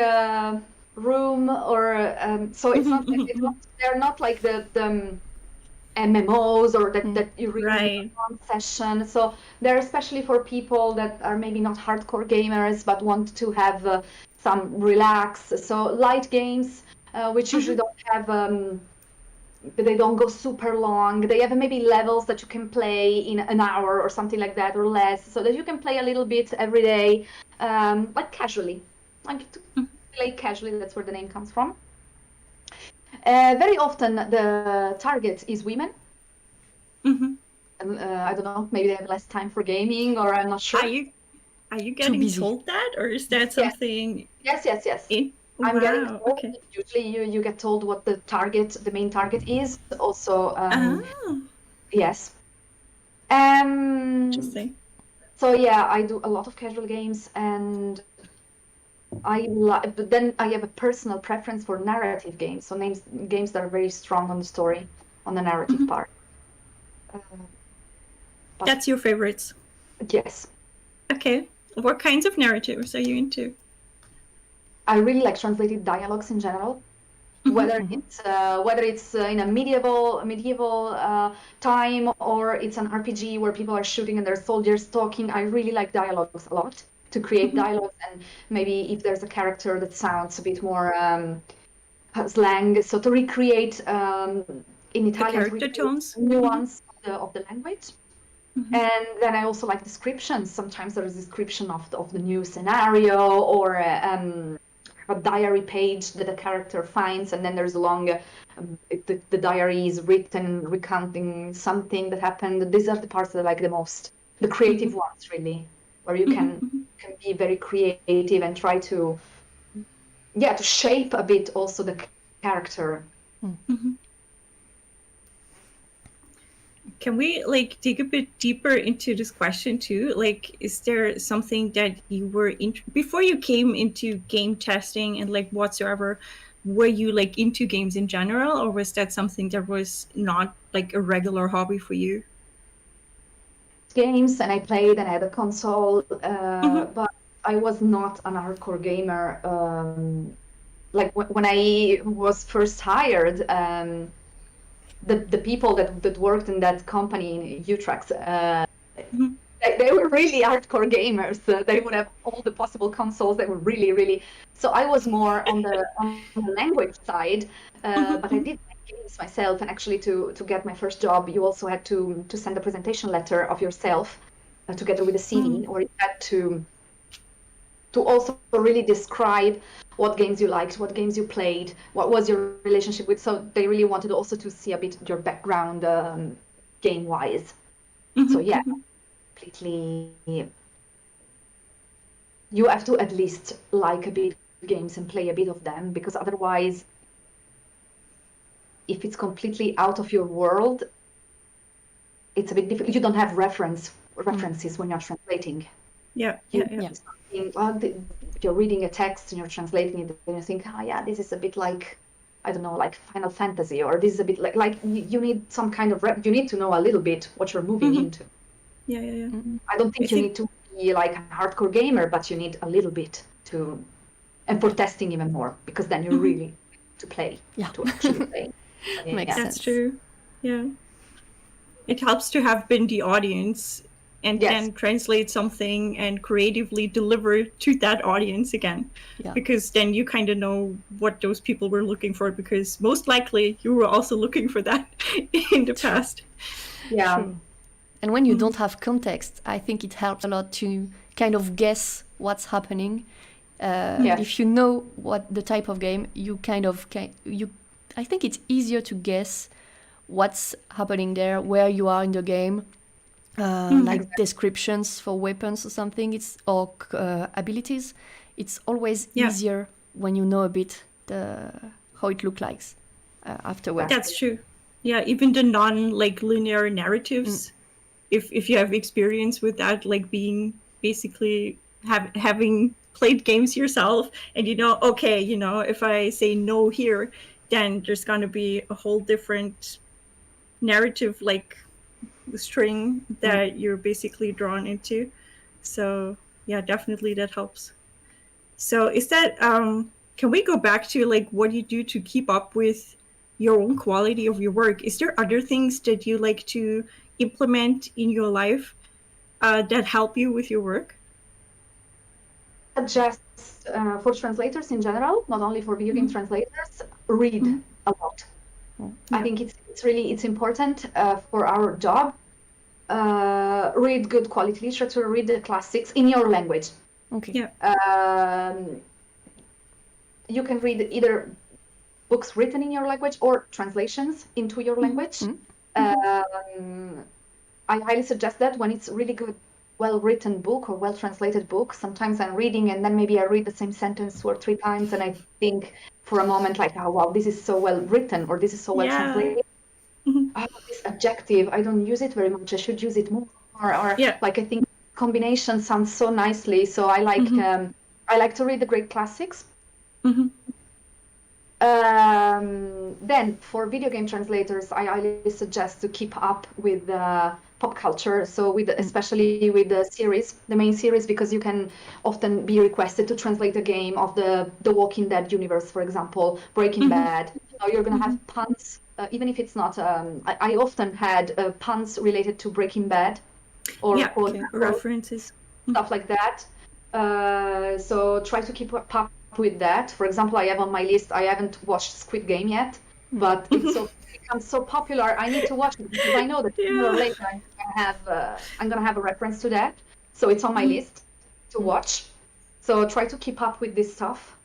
room, or so it's not, they're not like the MMOs or that you really Right. one session. So they're especially for people that are maybe not hardcore gamers but want to have some relax. So light games, which usually don't have they don't go super long. They have maybe levels that you can play in an hour or something like that, or less, so that you can play a little bit every day, like casually, like to play casually. That's where the name comes from. Very often the target is women. I don't know, maybe they have less time for gaming, or I'm not sure. Are you getting busy. told that, or is that something? Yes. I'm Wow, getting told. okay. Usually you get told what the main target is. Also, yes. Interesting. So yeah, I do a lot of casual games, and but then I have a personal preference for narrative games. So games that are very strong on the story, on the narrative part. That's your favorites. Yes. Okay. What kinds of narratives are you into? I really like translated dialogues in general. Whether it's in a medieval time, or it's an RPG where people are shooting and there's soldiers talking. I really like dialogues a lot, to create dialogues, and maybe if there's a character that sounds a bit more slang, so to recreate in Italian character tones? nuance of the language. And then I also like descriptions. Sometimes there is a description of the new scenario, or a diary page that a character finds, and then there's a long the diary is written recounting something that happened. These are the parts that I like the most, the creative ones, really, where you can be very creative and try to shape a bit also the character. Can we dig a bit deeper into this question too? Is there something that you were before you came into game testing and whatsoever? Were you into games in general, or was that something that was not a regular hobby for you? Games, and I played, and I had a console, but I was not an hardcore gamer. When I was first hired, the people that worked in that company in Utrecht, they were really hardcore gamers. They would have all the possible consoles. They were really. So I was more on the language side, but I did make games myself. And actually, to get my first job, you also had to send a presentation letter of yourself together with the CD, or is that to also really describe what games you liked, what games you played, what was your relationship with. So they really wanted also to see a bit your background game-wise. So yeah, completely. You have to at least like a bit games and play a bit of them, because otherwise, if it's completely out of your world, it's a bit difficult. You don't have references when you're translating. Yeah. You're reading a text and you're translating it, and you think, oh yeah, this is a bit like, I don't know, like Final Fantasy, or this is a bit like you need some kind of you need to know a little bit what you're moving into. Yeah. I don't think you need to be like a hardcore gamer, but you need a little bit to, and for testing even more, because then you're really to play, to actually play. Makes sense. That's true. Yeah. It helps to have been the audience and then translate something and creatively deliver to that audience again. Yeah. Because then you kind of know what those people were looking for, because most likely you were also looking for that in the past. Yeah. True. And when you don't have context, I think it helps a lot to kind of guess what's happening. If you know what the type of game, I think it's easier to guess what's happening there, where you are in the game, like descriptions for weapons or something, or abilities. It's always easier when you know a bit how it looks like afterwards. That's true. Yeah, even the linear narratives. If you have experience with that, like being basically having played games yourself, and okay, if I say no here, then there's going to be a whole different narrative, like string that you're basically drawn into. So yeah, definitely that helps. So is that can we go back to like what you do to keep up with your own quality of your work? Is there other things that you like to implement in your life that help you with your work? Just for translators in general, not only for video game translators, read a lot. I think it's important for our job. Read good quality literature, read the classics in your language. Okay. Yeah. You can read either books written in your language or translations into your language. I highly suggest that when it's really good, well-written book or well-translated book. Sometimes I'm reading and then maybe I read the same sentence 2 or 3 times and I think for a moment like, oh wow, this is so well written, or this is so well translated. Oh, this adjective, I don't use it very much. I should use it more. Or like I think combination sounds so nicely. So I like to read the great classics. Then for video game translators, I highly suggest to keep up with pop culture. So especially with the main series, because you can often be requested to translate a game of the Walking Dead universe, for example, Breaking Bad. You're going to have puns, even if it's not. I often had puns related to Breaking Bad, or references, stuff like that. So try to keep up with that. For example, I have on my list, I haven't watched Squid Game yet, but it's become so popular, I need to watch it because I know that sooner or later I'm gonna have a reference to that. So it's on my list to watch. So try to keep up with this stuff.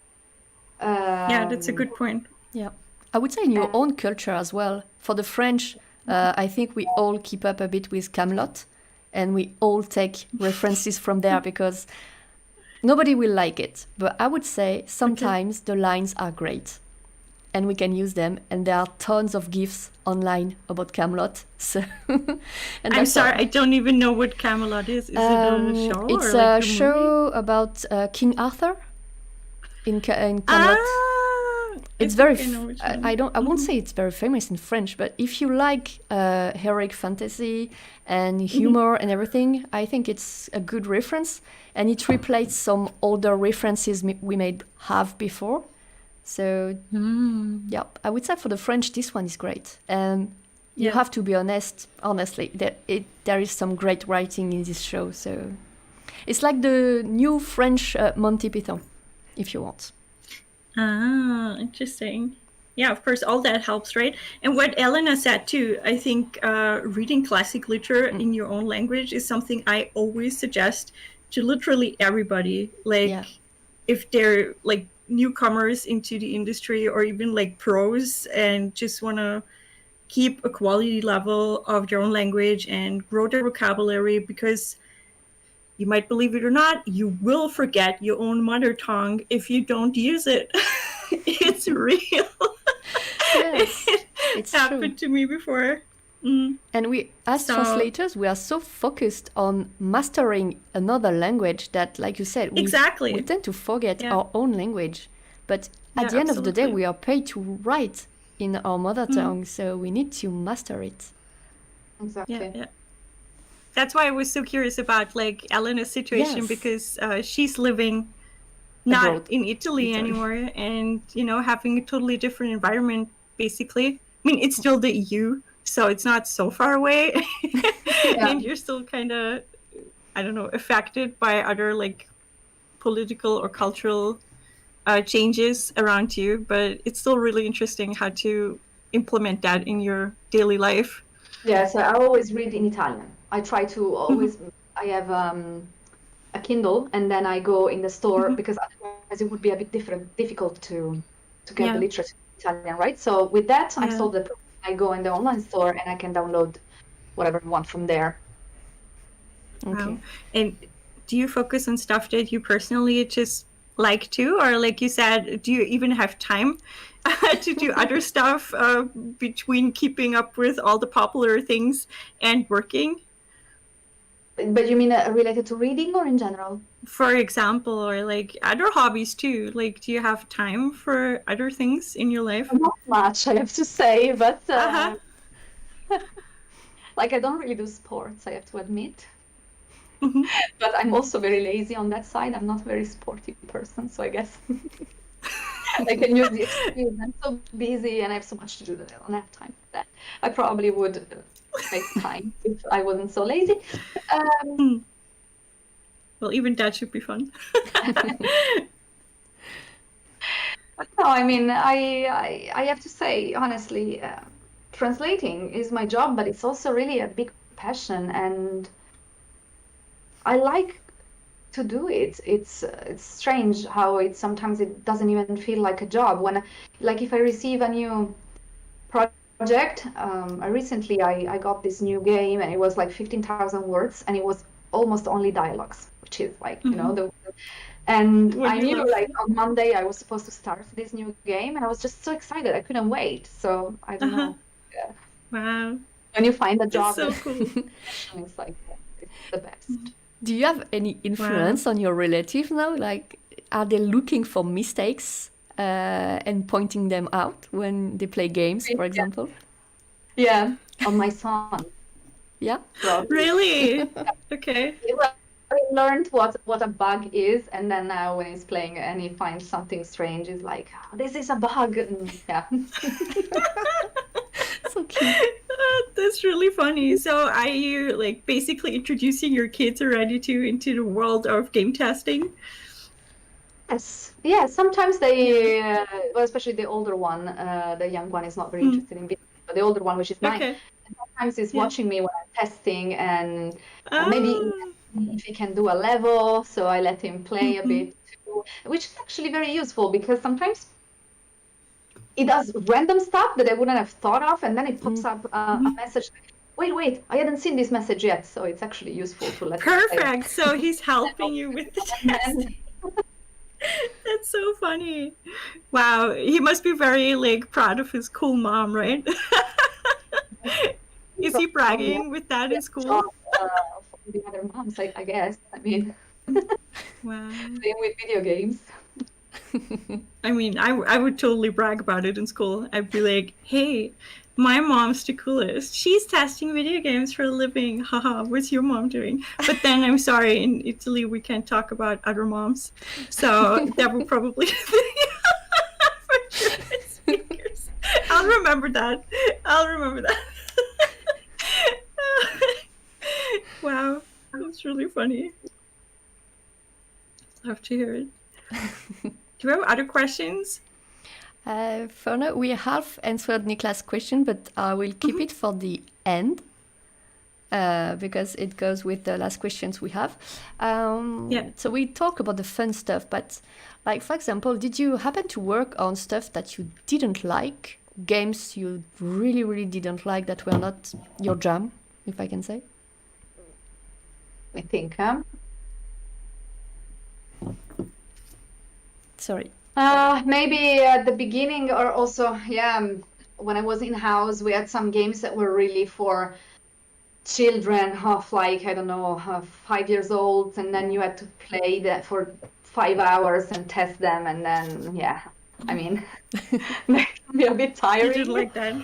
That's a good point. Yeah, I would say in your own culture as well. For the French, I think we all keep up a bit with Camelot, and we all take references from there because nobody will like it, but I would say sometimes the lines are great and we can use them, and there are tons of GIFs online about Camelot. So, I'm sorry, I don't even know what Camelot is. Is it a show? It's or a like show about King Arthur in Camelot. It's very. I won't say it's very famous in French, but if you like heroic fantasy and humor and everything, I think it's a good reference, and it replaces some older references we may have before. So yeah, I would say for the French, this one is great, and you have to be honest. Honestly, there is some great writing in this show. So it's like the new French Monty Python, if you want. Ah, interesting. Yeah, of course, all that helps, right? And what Elena said too, I think reading classic literature in your own language is something I always suggest to literally everybody. Yeah. Like, if they're like newcomers into the industry or even like pros and just want to keep a quality level of their own language and grow their vocabulary, because you might believe it or not, you will forget your own mother tongue if you don't use it. It's real. Yes, It it's happened true. to me before. Mm. And we, as So translators, we are so focused on mastering another language that, like you said, we exactly. tend to forget Yeah. our own language. But at Yeah, the end of the day, absolutely. we are paid to write in our mother tongue, so we need to master it. Exactly. Yeah, yeah. That's why I was so curious about like Elena's situation, Yes. because she's living not Abroad. in Italy Italy. anymore, and having a totally different environment. Basically, I mean, it's still the EU, so it's not so far away, Yeah. and you're still kind of, I don't know, affected by other like political or cultural changes around you. But it's still really interesting how to implement that in your daily life. Yeah, so I always read in Italian. I try to always, I have a Kindle and then I go in the store because otherwise it would be a bit difficult to get Yeah. the literature in Italian, right? So with that, I Yeah. solve the problem. I go in the online store and I can download whatever I want from there. Okay. Wow. And do you focus on stuff that you personally just like to, or like you said, do you even have time to do other stuff between keeping up with all the popular things and working? But you mean related to reading or in general? For example, or like other hobbies too. Like, do you have time for other things in your life? Not much, I have to say, but Uh-huh. like I don't really do sports, I have to admit. Mhm. But I'm also very lazy on that side. I'm not a very sporty person, so I guess I can use the excuse. I'm so busy and I have so much to do that I don't have time for that. I probably would make time if I wasn't so lazy. Well, even that should be fun. No, I mean, I have to say, honestly, translating is my job, but it's also really a big passion, and I like to do it. It's strange how sometimes it doesn't even feel like a job. Like if I receive a new project, recently I got this new game, and it was like 15,000 words, and it was almost only dialogues, which is like, and What I do you knew love? like on Monday I was supposed to start this new game, and I was just so excited. I couldn't wait. So I don't know. Yeah. Wow. When you find a That's job so that's cool. passion, it's like it's the best. Do you have any influence on your relatives now? Like, are they looking for mistakes and pointing them out when they play games, for example? Yeah, on my son. Yeah. Probably. Really? Okay. I learned what a bug is, and then now when he's playing and he finds something strange, he's like, oh, "This is a bug." And yeah. So cute. That's really funny. So are you like basically introducing your kids already into the world of game testing? Yes. Yeah. Sometimes they, well, especially the older one, the young one is not very interested in video, but the older one, which is 9, Okay. sometimes is Yeah. watching me when I'm testing, and Ah. maybe if he can do a level, so I let him play a bit too, which is actually very useful because sometimes he does random stuff that I wouldn't have thought of, and then it pops up a message. Wait, I hadn't seen this message yet, so it's actually useful to let him play. Perfect. So he's helping you with the testing. That's so funny. Wow. He must be very like proud of his cool mom, right? Is he bragging with that in school? For the other moms, I guess. I mean, Wow. playing with video games. I mean, I would totally brag about it in school. I'd be like, hey, my mom's the coolest. She's testing video games for a living. Haha, what's your mom doing? But then I'm sorry, in Italy we can't talk about other moms. So that would probably for sure speakers. I'll remember that. Wow, that's really funny. Love to hear it. Do you have other questions? For now, we have answered Niklas' question, but I will keep it for the end because it goes with the last questions we have. So we talk about the fun stuff, but like, for example, did you happen to work on stuff that you didn't like? Games you really, really didn't like that were not your jam, if I can say? I think, Sorry. maybe at the beginning, or also, when I was in house, we had some games that were really for children of like, I don't know, 5 years old, and then you had to play that for 5 hours and test them, and then, I mean, they can be a bit tiring. You did like that?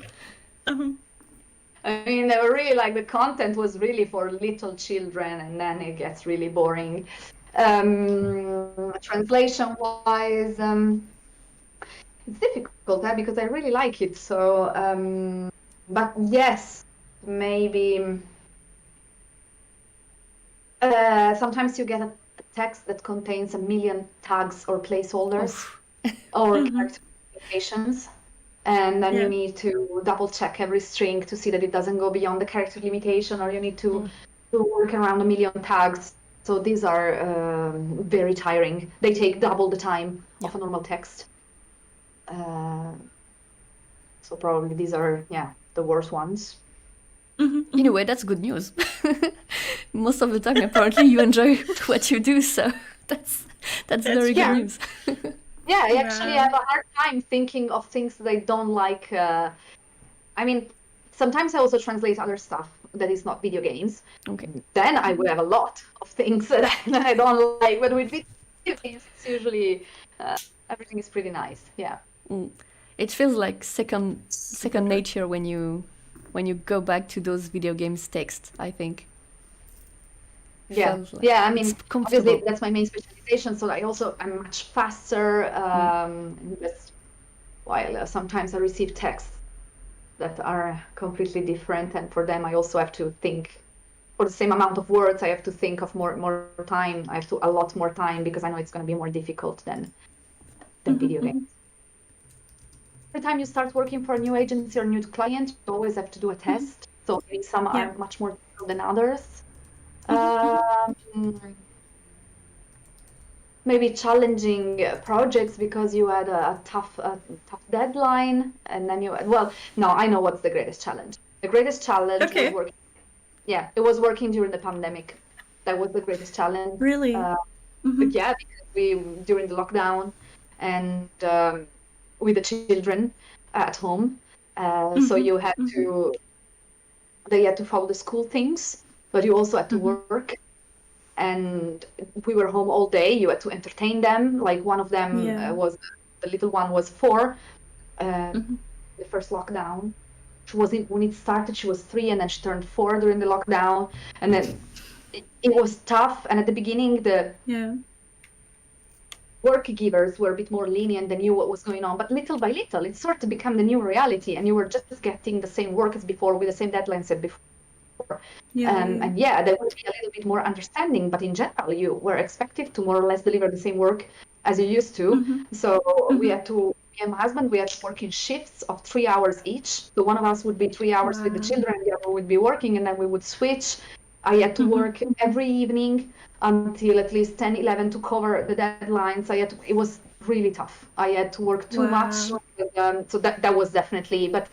I mean, they were really like, the content was really for little children, and then it gets really boring. Translation-wise, it's difficult because I really like it. So, but yes, maybe sometimes you get a text that contains 1 million tags or placeholders or characterizations. And then you need to double check every string to see that it doesn't go beyond the character limitation, or you need to work around 1 million tags. So these are very tiring. They take double the time of a normal text. So probably these are, the worst ones. In a way, that's good news. Most of the time, apparently, you enjoy what you do, so that's very good news. Yeah, I actually have a hard time thinking of things that I don't like. I mean, sometimes I also translate other stuff that is not video games. Okay. Then I would have a lot of things that I don't like. But with video games, it's usually everything is pretty nice. Yeah. It feels like second nature when you go back to those video games text, I think. Yeah, I mean, obviously that's my main specialization, so I'm much faster. While sometimes I receive texts that are completely different, and for them I also have to think. For the same amount of words, I have to think of more time. I have to allot more time because I know it's going to be more difficult than video games. Every time you start working for a new agency or new client, you always have to do a test. So maybe some are much more difficult than others. Maybe challenging projects because you had a tough deadline, and then I know what's the greatest challenge. The greatest challenge was working. Yeah, it was working during the pandemic. That was the greatest challenge. Really? But yeah, because we during the lockdown, and with the children at home, so you had to. They had to follow the school things. But you also had to work, and we were home all day. You had to entertain them. Like one of them the little one was 4. The first lockdown, when it started, she was 3, and then she turned 4 during the lockdown. And then it was tough. And at the beginning, the work givers were a bit more lenient. They knew what was going on. But little by little, it started to become the new reality, and you were just getting the same work as before with the same deadlines as before. And there would be a little bit more understanding, but in general, you were expected to more or less deliver the same work as you used to. So me and my husband, we had to work in shifts of 3 hours each. So one of us would be 3 hours with the children, the other would be working, and then we would switch. I had to work every evening until at least 10, 11 to cover the deadlines. It was really tough. I had to work too much. So that was definitely, but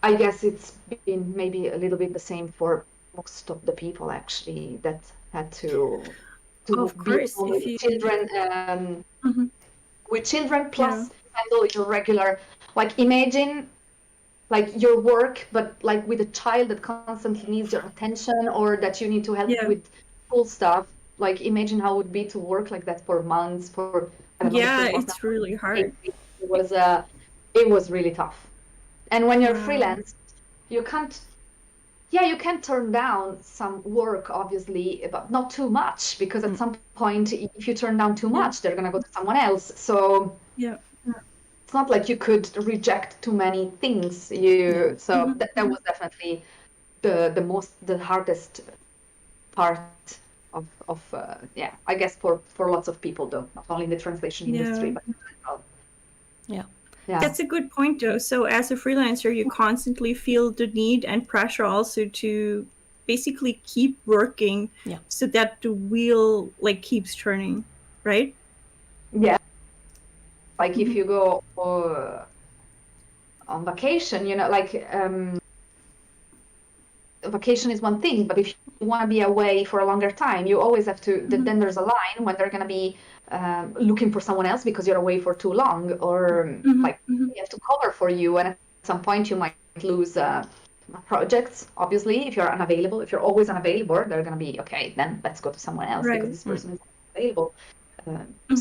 I guess it's been maybe a little bit the same for most of the people actually that had to of course, be with children. With children plus handle your regular, like imagine like your work, but like with a child that constantly needs your attention, or that you need to help with school stuff. Like imagine how it would be to work like that for months. It's really hard. It was really tough. And when you're freelance, you can't turn down some work, obviously, but not too much, because at some point, if you turn down too much, they're going to go to someone else. So it's not like you could reject too many things. That was definitely the hardest part of I guess for lots of people, though, not only in the translation industry, but in general. Yeah. Yeah. That's a good point, though. So as a freelancer, you constantly feel the need and pressure also to basically keep working, Yeah. so that the wheel like keeps turning, right? Yeah. Like if Mhm. you go on vacation, like vacation is one thing, but if you want to be away for a longer time, you always have to. Then there's a line when they're going to be looking for someone else because you're away for too long, or like Mhm. they have to cover for you, and at some point you might lose projects. Obviously, if you're unavailable, if you're always unavailable, they're going to be okay. Then let's go to someone else because Right. this person is available.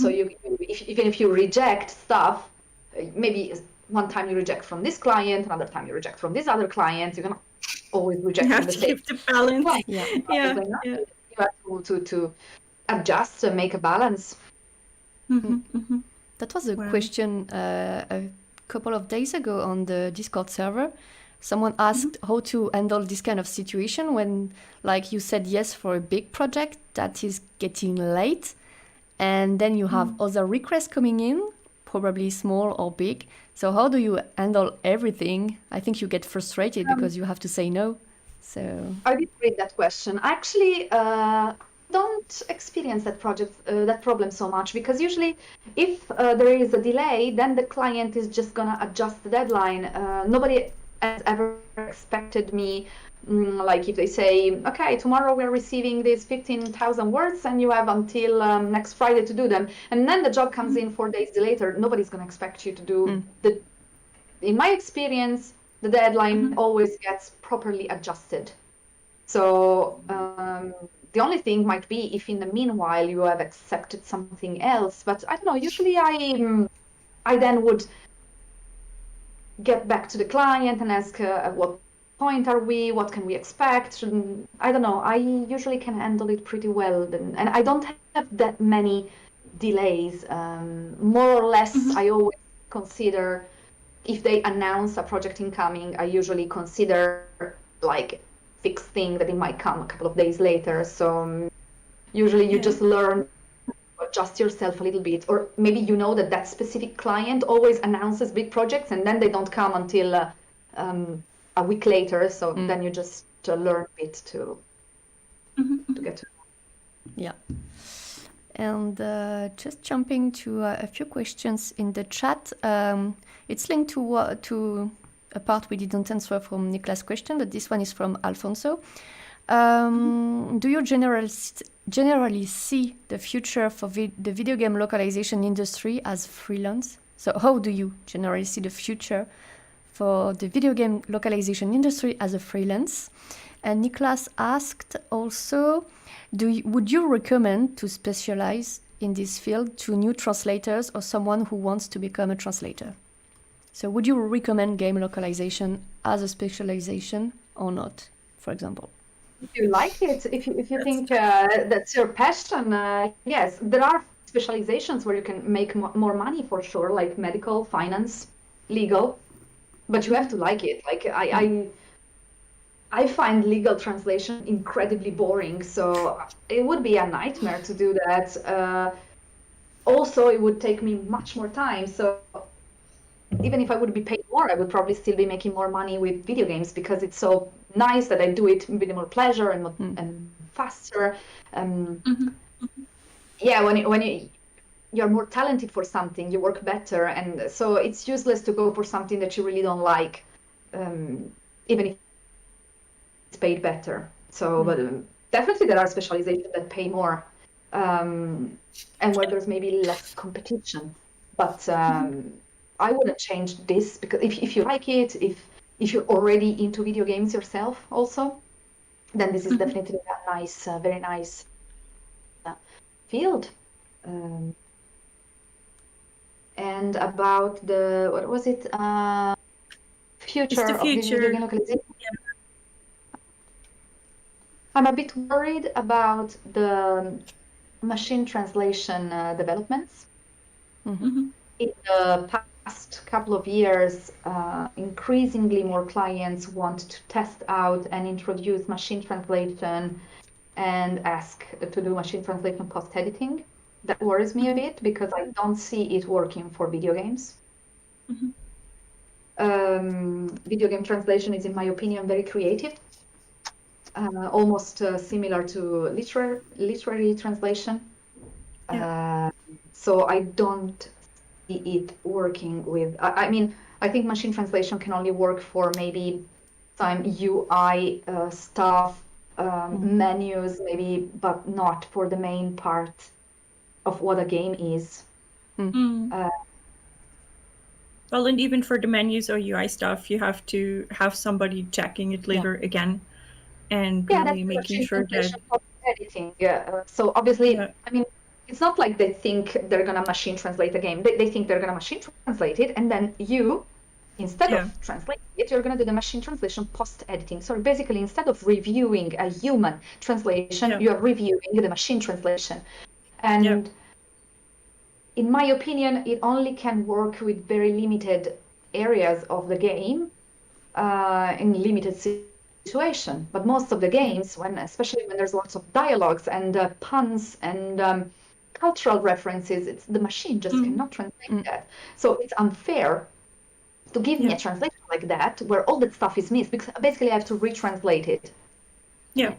So Mhm. even if you reject stuff, maybe one time you reject from this client, another time you reject from this other client, you're gonna always You reject from have the to same keep the balance. client. Yeah. Yeah. Obviously not. Yeah. You have to adjust and make a balance. Mhm. That was a Wow. question a couple of days ago on the Discord server. Someone asked how to handle this kind of situation when, like, you said yes for a big project that is getting late, and then you have other requests coming in, probably small or big. So how do you handle everything? I think you get frustrated because you have to say no. So I did read that question. Actually, don't experience that problem so much, because usually if there is a delay, then the client is just gonna adjust the deadline. Nobody has ever expected me, like if they say, okay, tomorrow we're receiving these 15,000 words and you have until next Friday to do them, and then the job comes in 4 days later, nobody's gonna expect you to do the. In my experience, the deadline always gets properly adjusted. So the only thing might be if in the meanwhile you have accepted something else. But I don't know, usually I then would get back to the client and ask at what point are we, what can we expect? I don't know, I usually can handle it pretty well. And I don't have that many delays. More or less, I always consider, if they announce a project incoming, I usually consider like fixed thing that it might come a couple of days later. So usually you just learn to adjust yourself a little bit, or maybe you know that that specific client always announces big projects and then they don't come until a week later. So then you just learn a bit to get to. yeah. And just jumping to a few questions in the chat. It's linked to a part we didn't answer from Nicolas' question, but this one is from Alfonso. Do you generally see the future for the video game localization industry as freelance? So how do you generally see the future for the video game localization industry as a freelance? And Nicolas asked also, would you recommend to specialize in this field to new translators or someone who wants to become a translator? So would you recommend game localization as a specialization or not, for example? If you like it, if you think that's your passion, yes, there are specializations where you can make more money for sure, like medical, finance, legal, but you have to like it. Like I find legal translation incredibly boring, so it would be a nightmare to do that. Also, it would take me much more time, so even if I would be paid more, I would probably still be making more money with video games, because it's so nice that I do it with more pleasure and faster. Yeah, when you're more talented for something, you work better, and so it's useless to go for something that you really don't like, even if it's paid better. So, but definitely there are specializations that pay more, and where there's maybe less competition. But I wouldn't change this, because if you like it, if you're already into video games yourself also, then this is definitely a nice, very nice field. And about the, what was it? Future of the video game localization. I'm a bit worried about the machine translation developments. In the past couple of years, increasingly more clients want to test out and introduce machine translation and ask to do machine translation post-editing. That worries me a bit, because I don't see it working for video games. Video game translation is, in my opinion, very creative, almost similar to literary translation. So I don't see it working with. I mean, I think machine translation can only work for maybe some UI stuff, menus maybe, but not for the main part of what a game is. Well, and even for the menus or UI stuff, you have to have somebody checking it later again, and really making sure that editing. So obviously, I mean, it's not like they think they're gonna machine translate a game. They think they're gonna machine translate it, and then you, instead of translating it, you're gonna do the machine translation post-editing. So basically, instead of reviewing a human translation, you are reviewing the machine translation. And in my opinion, it only can work with very limited areas of the game, in limited situation. But most of the games, especially when there's lots of dialogues and puns and cultural references, the machine just cannot translate that. So it's unfair to give me a translation like that, where all that stuff is missed, because basically I have to retranslate it.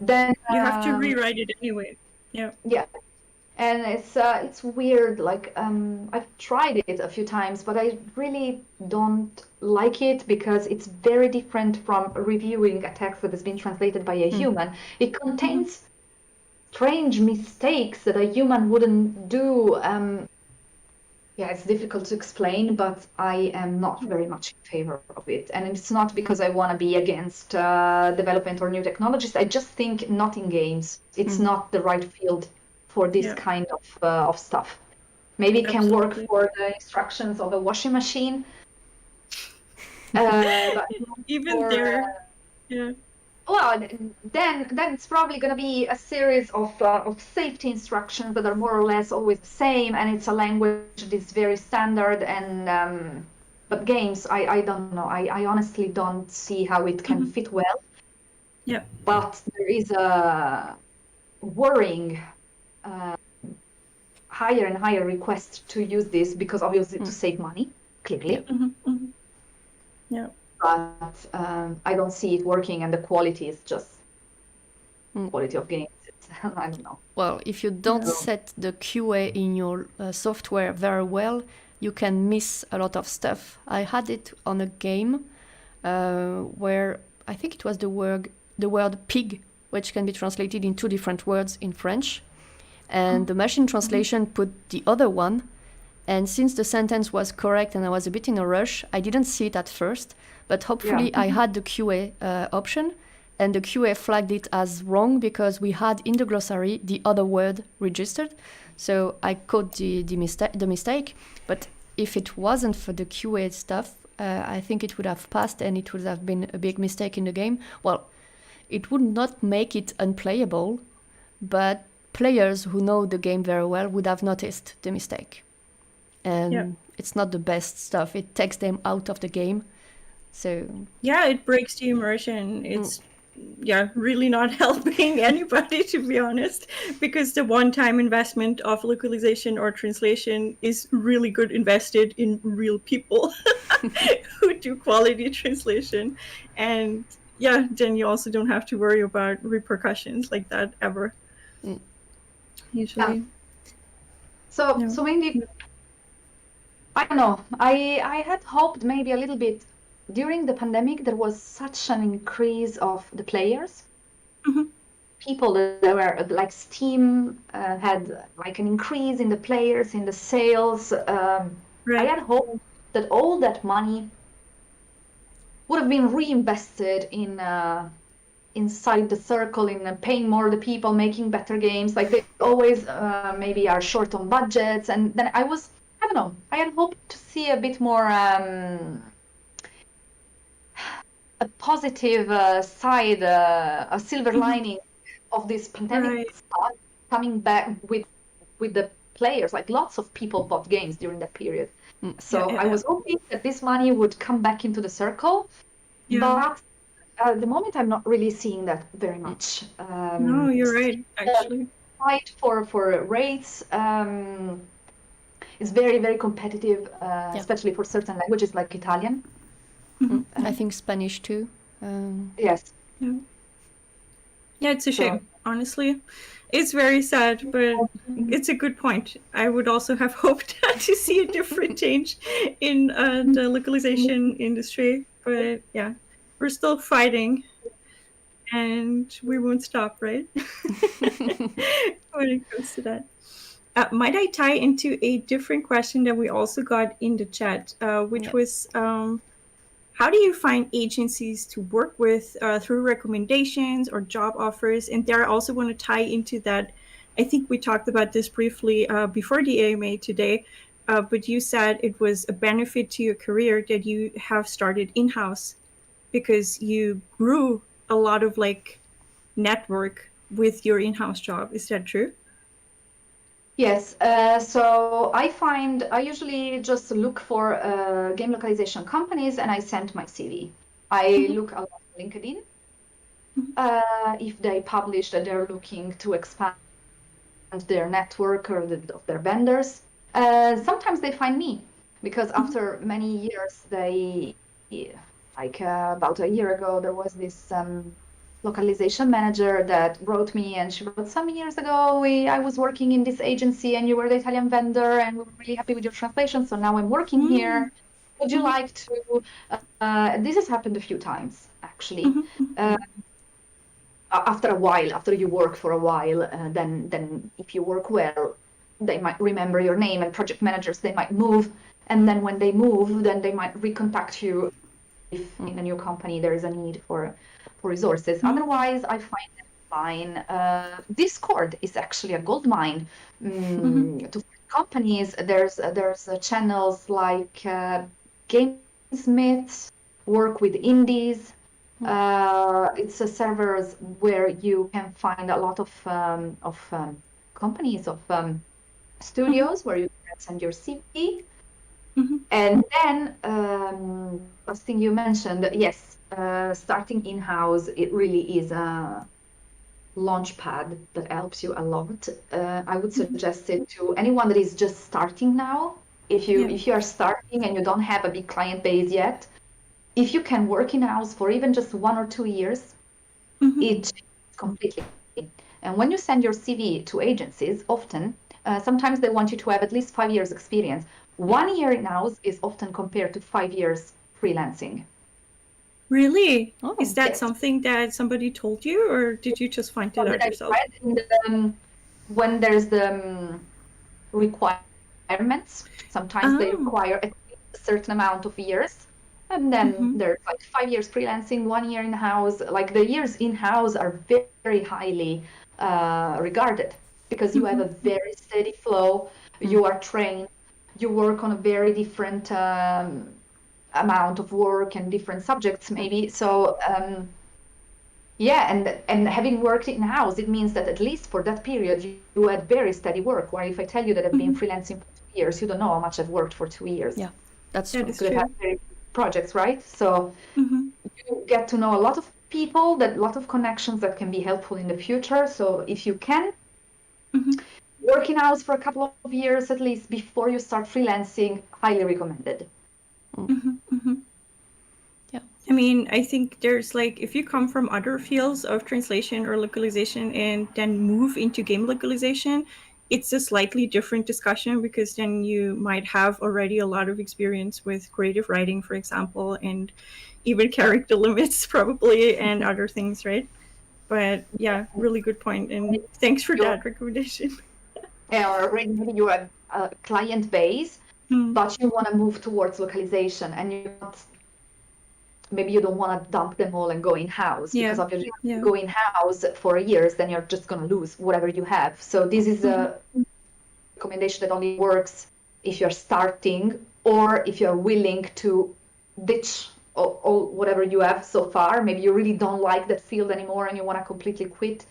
Then you have to rewrite it anyway. And it's weird. Like I've tried it a few times, but I really don't like it because it's very different from reviewing a text that has been translated by a human. It contains strange mistakes that a human wouldn't do. It's difficult to explain, but I am not very much in favor of it. And it's not because I want to be against development or new technologies. I just think not in games. It's not the right field for this kind of stuff. Maybe it can work for the instructions of a washing machine. But even there, well, then it's probably going to be a series of safety instructions that are more or less always the same, and it's a language that is very standard. And but games, I don't know. I honestly don't see how it can fit well. But there is a worrying higher and higher request to use this, because obviously to save money, clearly. But I don't see it working, and the quality is just quality of games. I don't know. Well, if you don't set the QA in your software very well, you can miss a lot of stuff. I had it on a game where I think it was the word pig, which can be translated in 2 different words in French. And the machine translation put the other one. And since the sentence was correct and I was a bit in a rush, I didn't see it at first. But hopefully I had the QA option, and the QA flagged it as wrong because we had in the glossary the other word registered. So I caught the mistake. But if it wasn't for the QA stuff, I think it would have passed, and it would have been a big mistake in the game. Well, it would not make it unplayable, but players who know the game very well would have noticed the mistake. And it's not the best stuff. It takes them out of the game. So it breaks the immersion. It's really not helping anybody, to be honest, because the one-time investment of localization or translation is really good invested in real people who do quality translation. And then you also don't have to worry about repercussions like that ever. Usually. So mainly, I don't know. I had hoped maybe a little bit. During the pandemic, there was such an increase of the players. People that were like Steam had like an increase in the players, in the sales. I had hoped that all that money would have been reinvested in inside the circle, in paying more the people, making better games. Like they always maybe are short on budgets. And then I don't know, I had hoped to see a bit more a positive side, a silver lining of this pandemic stuff coming back with the players. Like lots of people bought games during that period. So I was hoping that this money would come back into the circle. But at the moment, I'm not really seeing that very much. No, you're right, actually. Fight for rates. is very, very competitive, especially for certain languages like Italian. I think Spanish too. Yes. Yeah, it's a shame, honestly. It's very sad, but it's a good point. I would also have hoped to see a different change in the localization industry. But yeah, we're still fighting and we won't stop, right? When it comes to that. Might I tie into a different question that we also got in the chat, which was how do you find agencies to work with through recommendations or job offers? And there I also want to tie into that. I think we talked about this briefly before the AMA today, but you said it was a benefit to your career that you have started in-house because you grew a lot of like network with your in-house job. Is that true? Yes, so I usually just look for game localization companies and I send my CV. I look a lot on LinkedIn. If they publish that they're looking to expand their network or of their vendors, sometimes they find me because after many years, about a year ago, there was this localization manager that wrote me and she wrote, some years ago I was working in this agency and you were the Italian vendor and we were really happy with your translation, so now I'm working here, would you like to this has happened a few times actually. After a while, after you work for a while, then if you work well, they might remember your name, and project managers, they might move, and then when they move, then they might recontact you if in a new company there is a need for resources. Otherwise, I find them fine. Discord is actually a gold mine to companies. There's channels like Gamesmiths, work with indies. It's a servers where you can find a lot of companies, of studios where you can send your CV. And then last thing you mentioned, yes, starting in-house, it really is a launch pad that helps you a lot. I would suggest it to anyone that is just starting now. If you are starting and you don't have a big client base yet, if you can work in-house for even just 1 or 2 years, it completely. And when you send your CV to agencies, often, sometimes they want you to have at least 5 years experience. 1 year in-house is often compared to 5 years freelancing. Really? Is that something that somebody told you, or did you just find it out yourself? When there's the requirements, sometimes they require at least a certain amount of years. And then there's like 5 years freelancing, 1 year in-house. Like the years in-house are very, very highly regarded because you have a very steady flow, you are trained, you work on a very different amount of work and different subjects maybe. So and having worked in-house, it means that at least for that period you had very steady work. Where if I tell you that I've been freelancing for 2 years, you don't know how much I've worked for 2 years. Yeah, that's true. Because I have very projects, right? So you get to know a lot of people, a lot of connections that can be helpful in the future. So if you can work in-house for a couple of years at least before you start freelancing, highly recommended. Yeah, I mean, I think there's like, if you come from other fields of translation or localization and then move into game localization, it's a slightly different discussion because then you might have already a lot of experience with creative writing, for example, and even character limits probably and other things, right? But yeah, really good point. And thanks for that recommendation. Or maybe you have a client base, but you want to move towards localization and maybe you don't want to dump them all and go in-house because obviously if you go in-house for years, then you're just going to lose whatever you have. So this is a recommendation that only works if you're starting or if you're willing to ditch all whatever you have so far. Maybe you really don't like that field anymore and you want to completely quit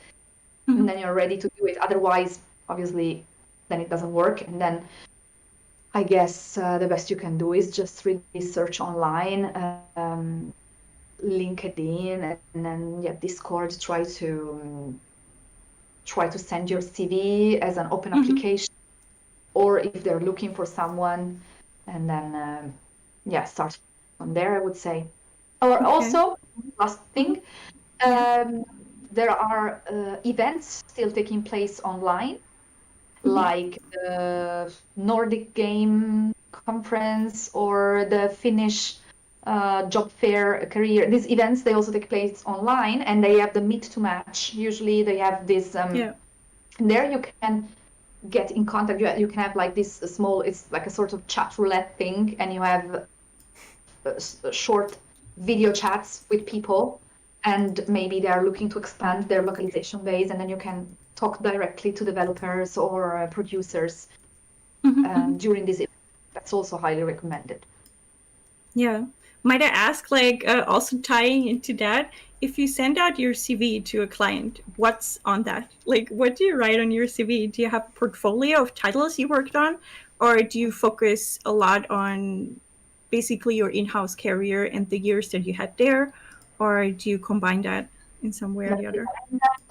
and then you're ready to do it. Otherwise, obviously, then it doesn't work. And then I guess the best you can do is just really search online, LinkedIn, and then Discord. Try to send your CV as an open application, or if they're looking for someone, and then start from there, I would say. Or also, last thing, there are events still taking place online, like the Nordic Game Conference or the Finnish job fair career. These events, they also take place online, and they have the meet to match. Usually they have this, there you can get in contact. You can have like this small, it's like a sort of chat roulette thing, and you have short video chats with people, and maybe they are looking to expand their localization base, and then you can talk directly to developers or producers during this event. That's also highly recommended. Yeah. Might I ask, like, also tying into that, if you send out your CV to a client, what's on that? Like, what do you write on your CV? Do you have a portfolio of titles you worked on? Or do you focus a lot on basically your in-house career and the years that you had there? Or do you combine that in some way or the other?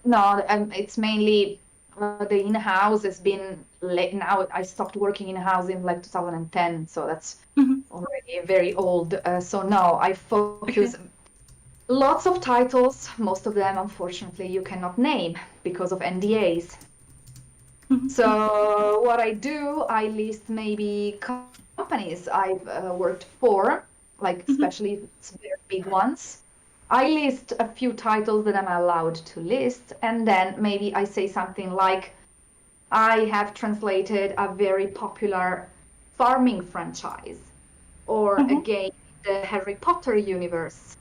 No, it's mainly the in-house has been late. Now I stopped working in-house in like 2010, so that's already very old. So no, I focus lots of titles. Most of them, unfortunately, you cannot name because of NDAs. So what I do, I list maybe companies I've worked for, like especially very big ones. I list a few titles that I'm allowed to list, and then maybe I say something like, I have translated a very popular farming franchise, or a game, the Harry Potter universe.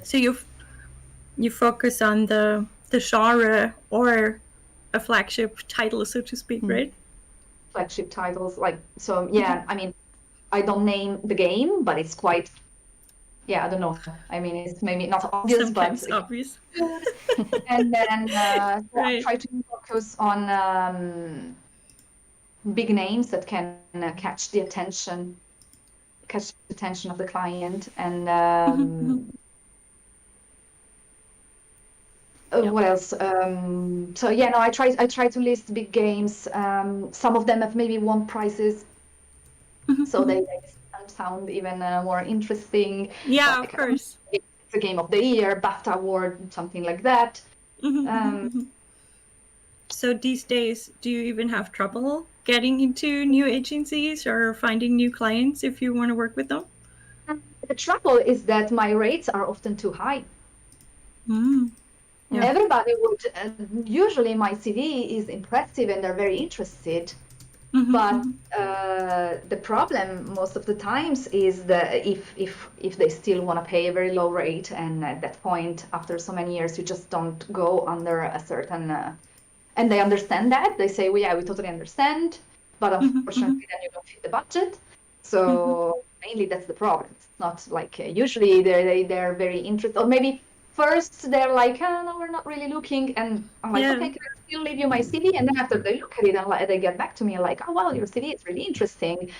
So you focus on the genre or a flagship title, so to speak, right? Flagship titles, like, so yeah, I mean, I don't name the game, but it's quite, I don't know. I mean, it's maybe not obvious, Sometimes but obvious. and then I try to focus on big names that can catch the attention of the client, and what else? So yeah, no, I try to list big games. Some of them have maybe won prizes, so they sound even more interesting. Yeah, like, of course. It's a game of the year, BAFTA award, something like that. So these days, do you even have trouble getting into new agencies or finding new clients if you want to work with them? The trouble is that my rates are often too high. Yeah. Everybody would, usually my CV is impressive and they're very interested. But the problem most of the times is that if they still want to pay a very low rate, and at that point, after so many years, you just don't go under a certain, and they understand that. They say, well, yeah, we totally understand, but unfortunately then you don't fit the budget. So mainly that's the problem. It's not like, usually they're very interested, or maybe first they're like, oh, no, we're not really looking, and I'm like, okay, can I still leave you my CV? And then after they look at it and they get back to me like, oh, well, your CV is really interesting.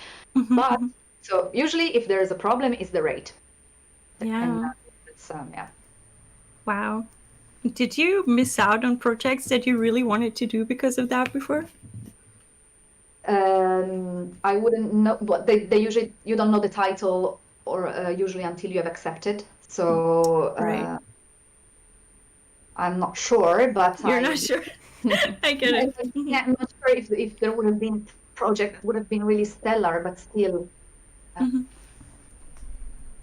But so usually if there's a problem, it's the rate. And it's, Wow. Did you miss out on projects that you really wanted to do because of that before? I wouldn't know, but they usually, you don't know the title or usually until you have accepted. So I'm not sure, but you're not sure. I get it. I'm not sure if there would have been a project that would have been really stellar, but still,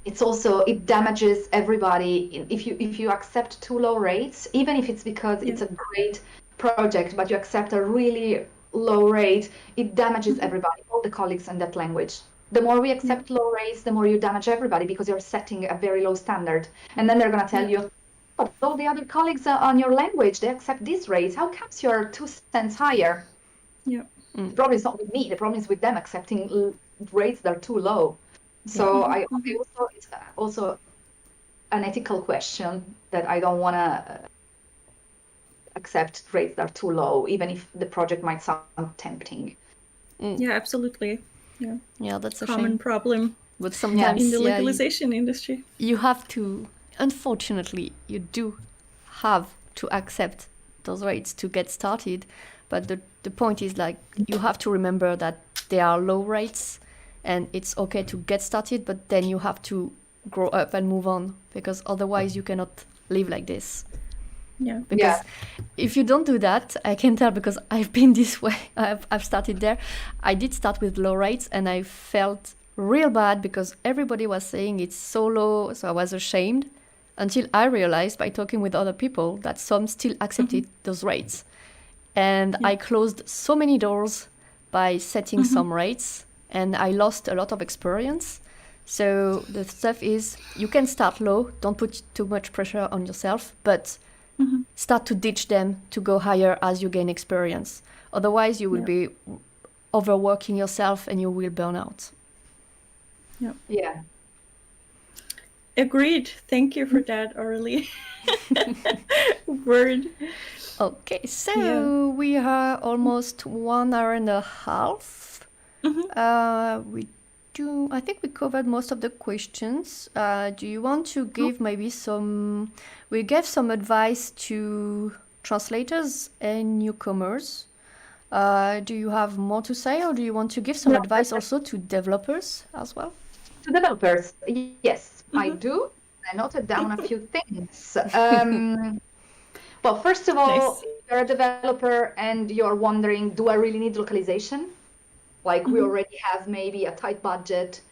it's also, it damages everybody if you accept too low rates, even if it's because it's a great project, but you accept a really low rate, it damages everybody, all the colleagues in that language. The more we accept low rates, the more you damage everybody, because you're setting a very low standard, and then they're going to tell you, but all the other colleagues on your language, they accept these rates. How comes you're 2 cents higher? The problem is not with me. The problem is with them accepting rates that are too low. So I also, it's also an ethical question that I don't want to accept rates that are too low, even if the project might sound tempting. Yeah, absolutely. Yeah, that's a common shame. problem. But sometimes in the localization industry, you have to. Unfortunately, you do have to accept those rates to get started. But the point is like you have to remember that there are low rates and it's okay to get started, but then you have to grow up and move on, because otherwise you cannot live like this. Yeah. Because if you don't do that, I can tell because I've been this way. I've started there. I did start with low rates and I felt real bad because everybody was saying it's so low, so I was ashamed until I realized by talking with other people that some still accepted those rates. And I closed so many doors by setting some rates, and I lost a lot of experience. So the stuff is, you can start low, don't put too much pressure on yourself, but start to ditch them to go higher as you gain experience. Otherwise, you will be overworking yourself and you will burn out. Yeah. Agreed. Thank you for that, Aurelie. Word. Okay, so we are almost 1 hour and a half. I think we covered most of the questions. Do you want to give maybe some... We gave some advice to translators and newcomers. Do you have more to say, or do you want to give some advice also to developers as well? To developers, yes, I do. I noted down a few things. Well, first of all, if you're a developer and you're wondering, do I really need localization? Like we already have maybe a tight budget.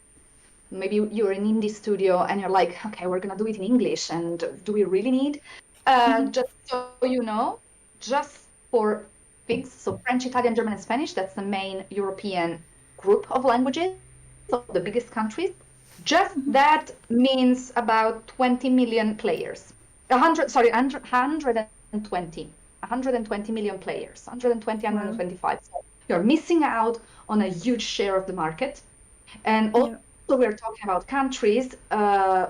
Maybe you're an indie studio and you're like, okay, we're going to do it in English. And do we really need? Just so you know, just for FIGs, so French, Italian, German, and Spanish, that's the main European group of languages, so the biggest countries. Just that means about 20 million players. 120 million players, 120, 125. So you're missing out on a huge share of the market. And also we're talking about countries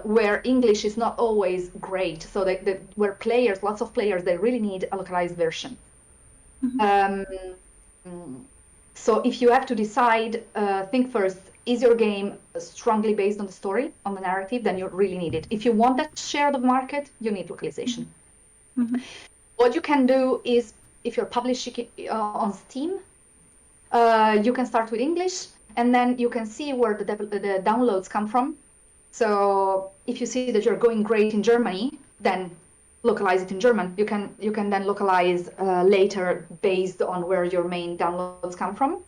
where English is not always great. So where players, lots of players, they really need a localized version. So if you have to decide, think first, is your game strongly based on the story, on the narrative? Then you really need it. If you want that share of the market, you need localization. What you can do is, if you're publishing on Steam, you can start with English, and then you can see where the downloads come from. So if you see that you're going great in Germany, then localize it in German. You can then localize later based on where your main downloads come from.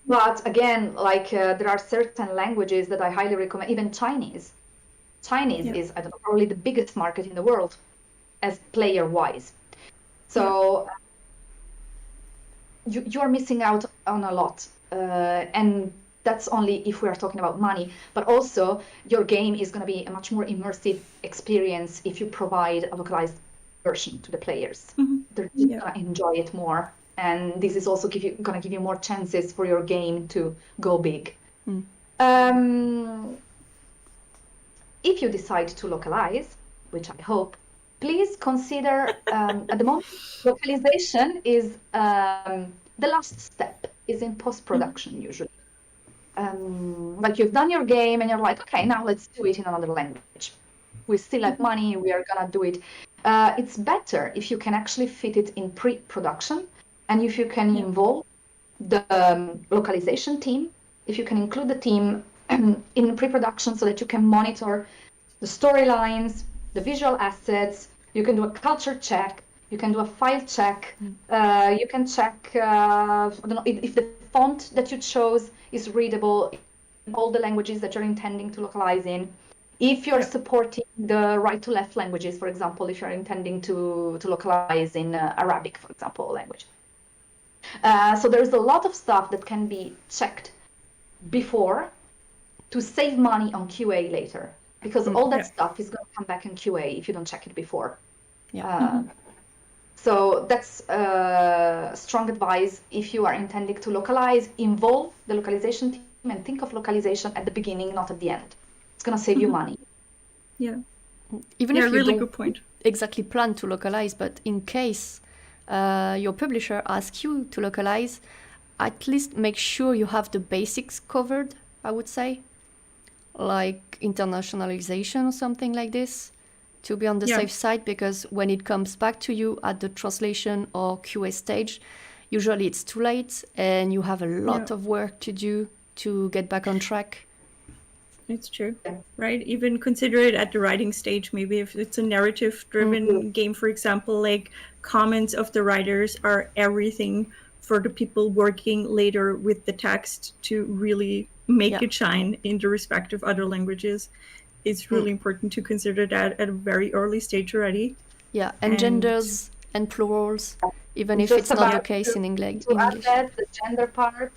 But again, like there are certain languages that I highly recommend, even Chinese. Chinese is, I don't know, probably the biggest market in the world as player-wise. So you are missing out on a lot. And that's only if we are talking about money. But also, your game is going to be a much more immersive experience if you provide a localized version to the players. They're going to enjoy it more. And this is also going to give you more chances for your game to go big. If you decide to localize, which I hope, please consider, at the moment, localization is the last step, is in post-production usually. Like you've done your game and you're like, okay, now let's do it in another language. We still have money, we are going to do it. It's better if you can actually fit it in pre-production. And if you can involve the localization team, if you can include the team in pre-production so that you can monitor the storylines, the visual assets, you can do a culture check, you can do a file check, you can check I don't know, if the font that you chose is readable in all the languages that you're intending to localize in. If you're supporting the right to left languages, for example, if you're intending to localize in Arabic, for example, language. So there's a lot of stuff that can be checked before to save money on QA later, because all that stuff is going to come back in QA if you don't check it before. So that's strong advice. If you are intending to localize, involve the localization team and think of localization at the beginning, not at the end. It's going to save you money. Even if you really don't good point. exactly plan to localize, but in case your publisher asks you to localize, at least make sure you have the basics covered, I would say, like internationalization or something like this. to be on the safe side, because when it comes back to you at the translation or QA stage, usually it's too late and you have a lot of work to do to get back on track. It's true, right? Even consider it at the writing stage. Maybe if it's a narrative-driven game, for example, like comments of the writers are everything for the people working later with the text to really make it shine in the respective other languages. It's really important to consider that at a very early stage already. Yeah, and genders and plurals, even if it's not the case in English. To add that, the gender part,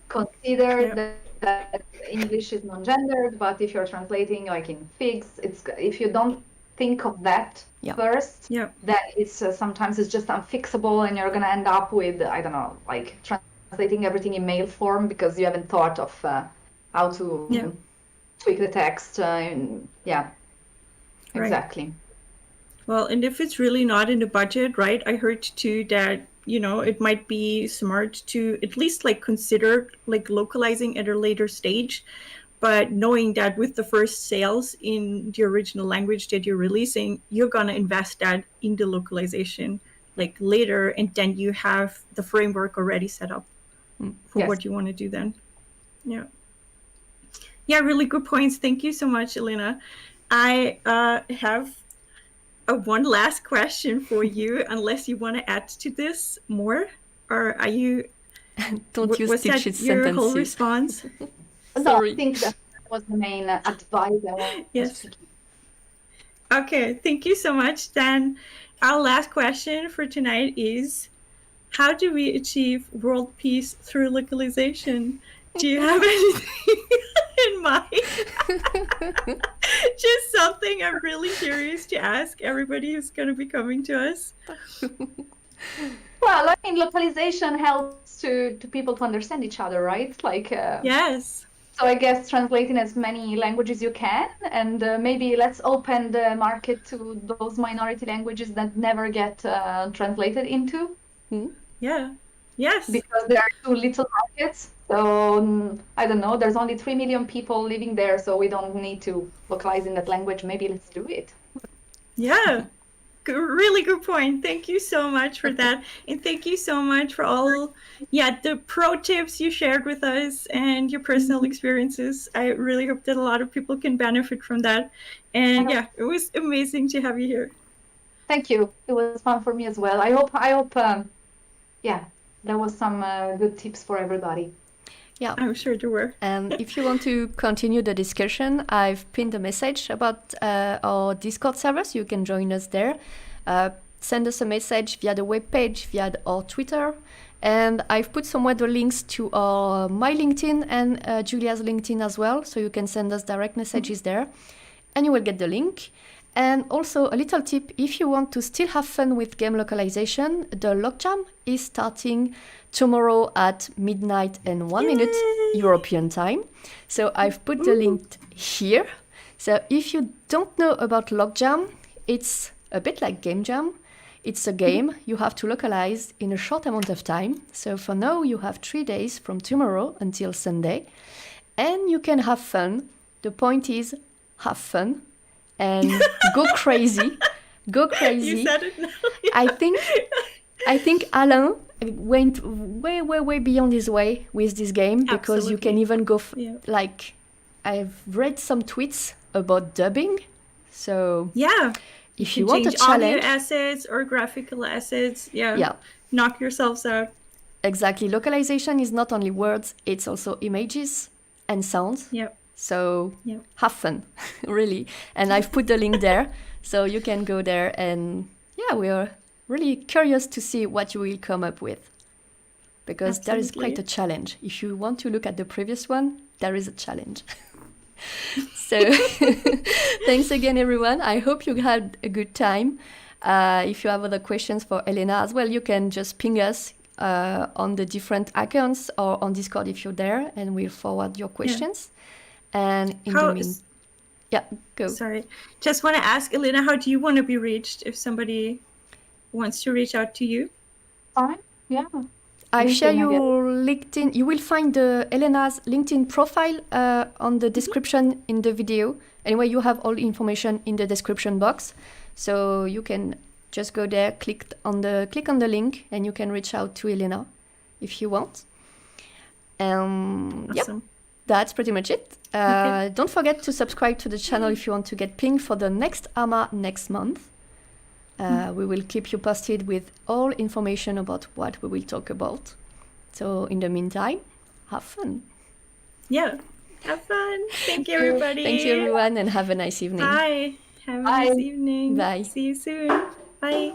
consider that English is non-gendered, but if you're translating like in figs, if you don't think of that first, that it's sometimes it's just unfixable, and you're gonna end up with, I don't know, like translating everything in mail form because you haven't thought of how to tweak the text. Exactly. Well, and if it's really not in the budget, right? I heard too that, you know, it might be smart to at least like consider like localizing at a later stage, but knowing that with the first sales in the original language that you're releasing, you're going to invest that in the localization like later, and then you have the framework already set up for what you want to do then. Yeah, really good points. Thank you so much, Elena. I have one last question for you, unless you want to add to this more, or are you? Don't use was that your whole response? No, I think that was the main advice I wanted to give. Okay, thank you so much. Then our last question for tonight is, how do we achieve world peace through localization? Do you have anything in mind? Just something I'm really curious to ask everybody who's going to be coming to us. Well, I mean, localization helps to people to understand each other, right? Like yes. So I guess translating as many languages you can, and maybe let's open the market to those minority languages that never get translated into. Yeah. Yes. Because there are too little markets. So I don't know, there's only 3 million people living there, so we don't need to localize in that language. Maybe let's do it. Yeah. Really good point. Thank you so much for that. And thank you so much for all, the pro tips you shared with us and your personal experiences. I really hope that a lot of people can benefit from that. And it was amazing to have you here. Thank you. It was fun for me as well. I hope, there was some good tips for everybody. Yeah, I'm sure there were. And if you want to continue the discussion, I've pinned a message about our Discord servers. You can join us there. Send us a message via the webpage, via our Twitter. And I've put somewhere the links to my LinkedIn and Julia's LinkedIn as well. So you can send us direct messages there. And you will get the link. And also a little tip, if you want to still have fun with game localization, the LocJam is starting tomorrow at midnight and 1 minute European time. So I've put the link here. So if you don't know about LocJam, it's a bit like Game Jam. It's a game you have to localize in a short amount of time. So for now, you have 3 days from tomorrow until Sunday. And you can have fun. The point is, have fun. And go crazy. Go crazy. You said it now. I think Alain went way beyond his way with this game, because you can even go like, I've read some tweets about dubbing. So if you want a challenge, audio assets or graphical assets, knock yourselves out. Exactly. Localization is not only words, it's also images and sounds. So have fun, really. And I've put the link there, so you can go there. And we are really curious to see what you will come up with, because there is quite a challenge. If you want to look at the previous one, there is a challenge. So thanks again, everyone. I hope you had a good time. If you have other questions for Elena as well, you can just ping us on the different accounts or on Discord if you're there, and we'll forward your questions. And in the meantime, go. Sorry, just want to ask Elena, how do you want to be reached if somebody wants to reach out to you? Fine, yeah. I share LinkedIn, I guess. your LinkedIn. You will find Elena's LinkedIn profile on the description in the video. Anyway, you have all the information in the description box, so you can just go there, click on the link, and you can reach out to Elena if you want. Awesome. Yeah, that's pretty much it. Okay. Don't forget to subscribe to the channel if you want to get pinged for the next AMA next month. We will keep you posted with all information about what we will talk about. So in the meantime, have fun. Yeah, have fun. Thank you, everybody. Thank you, everyone, and have a nice evening. Bye. Have a Bye. nice evening. Bye. See you soon. Bye.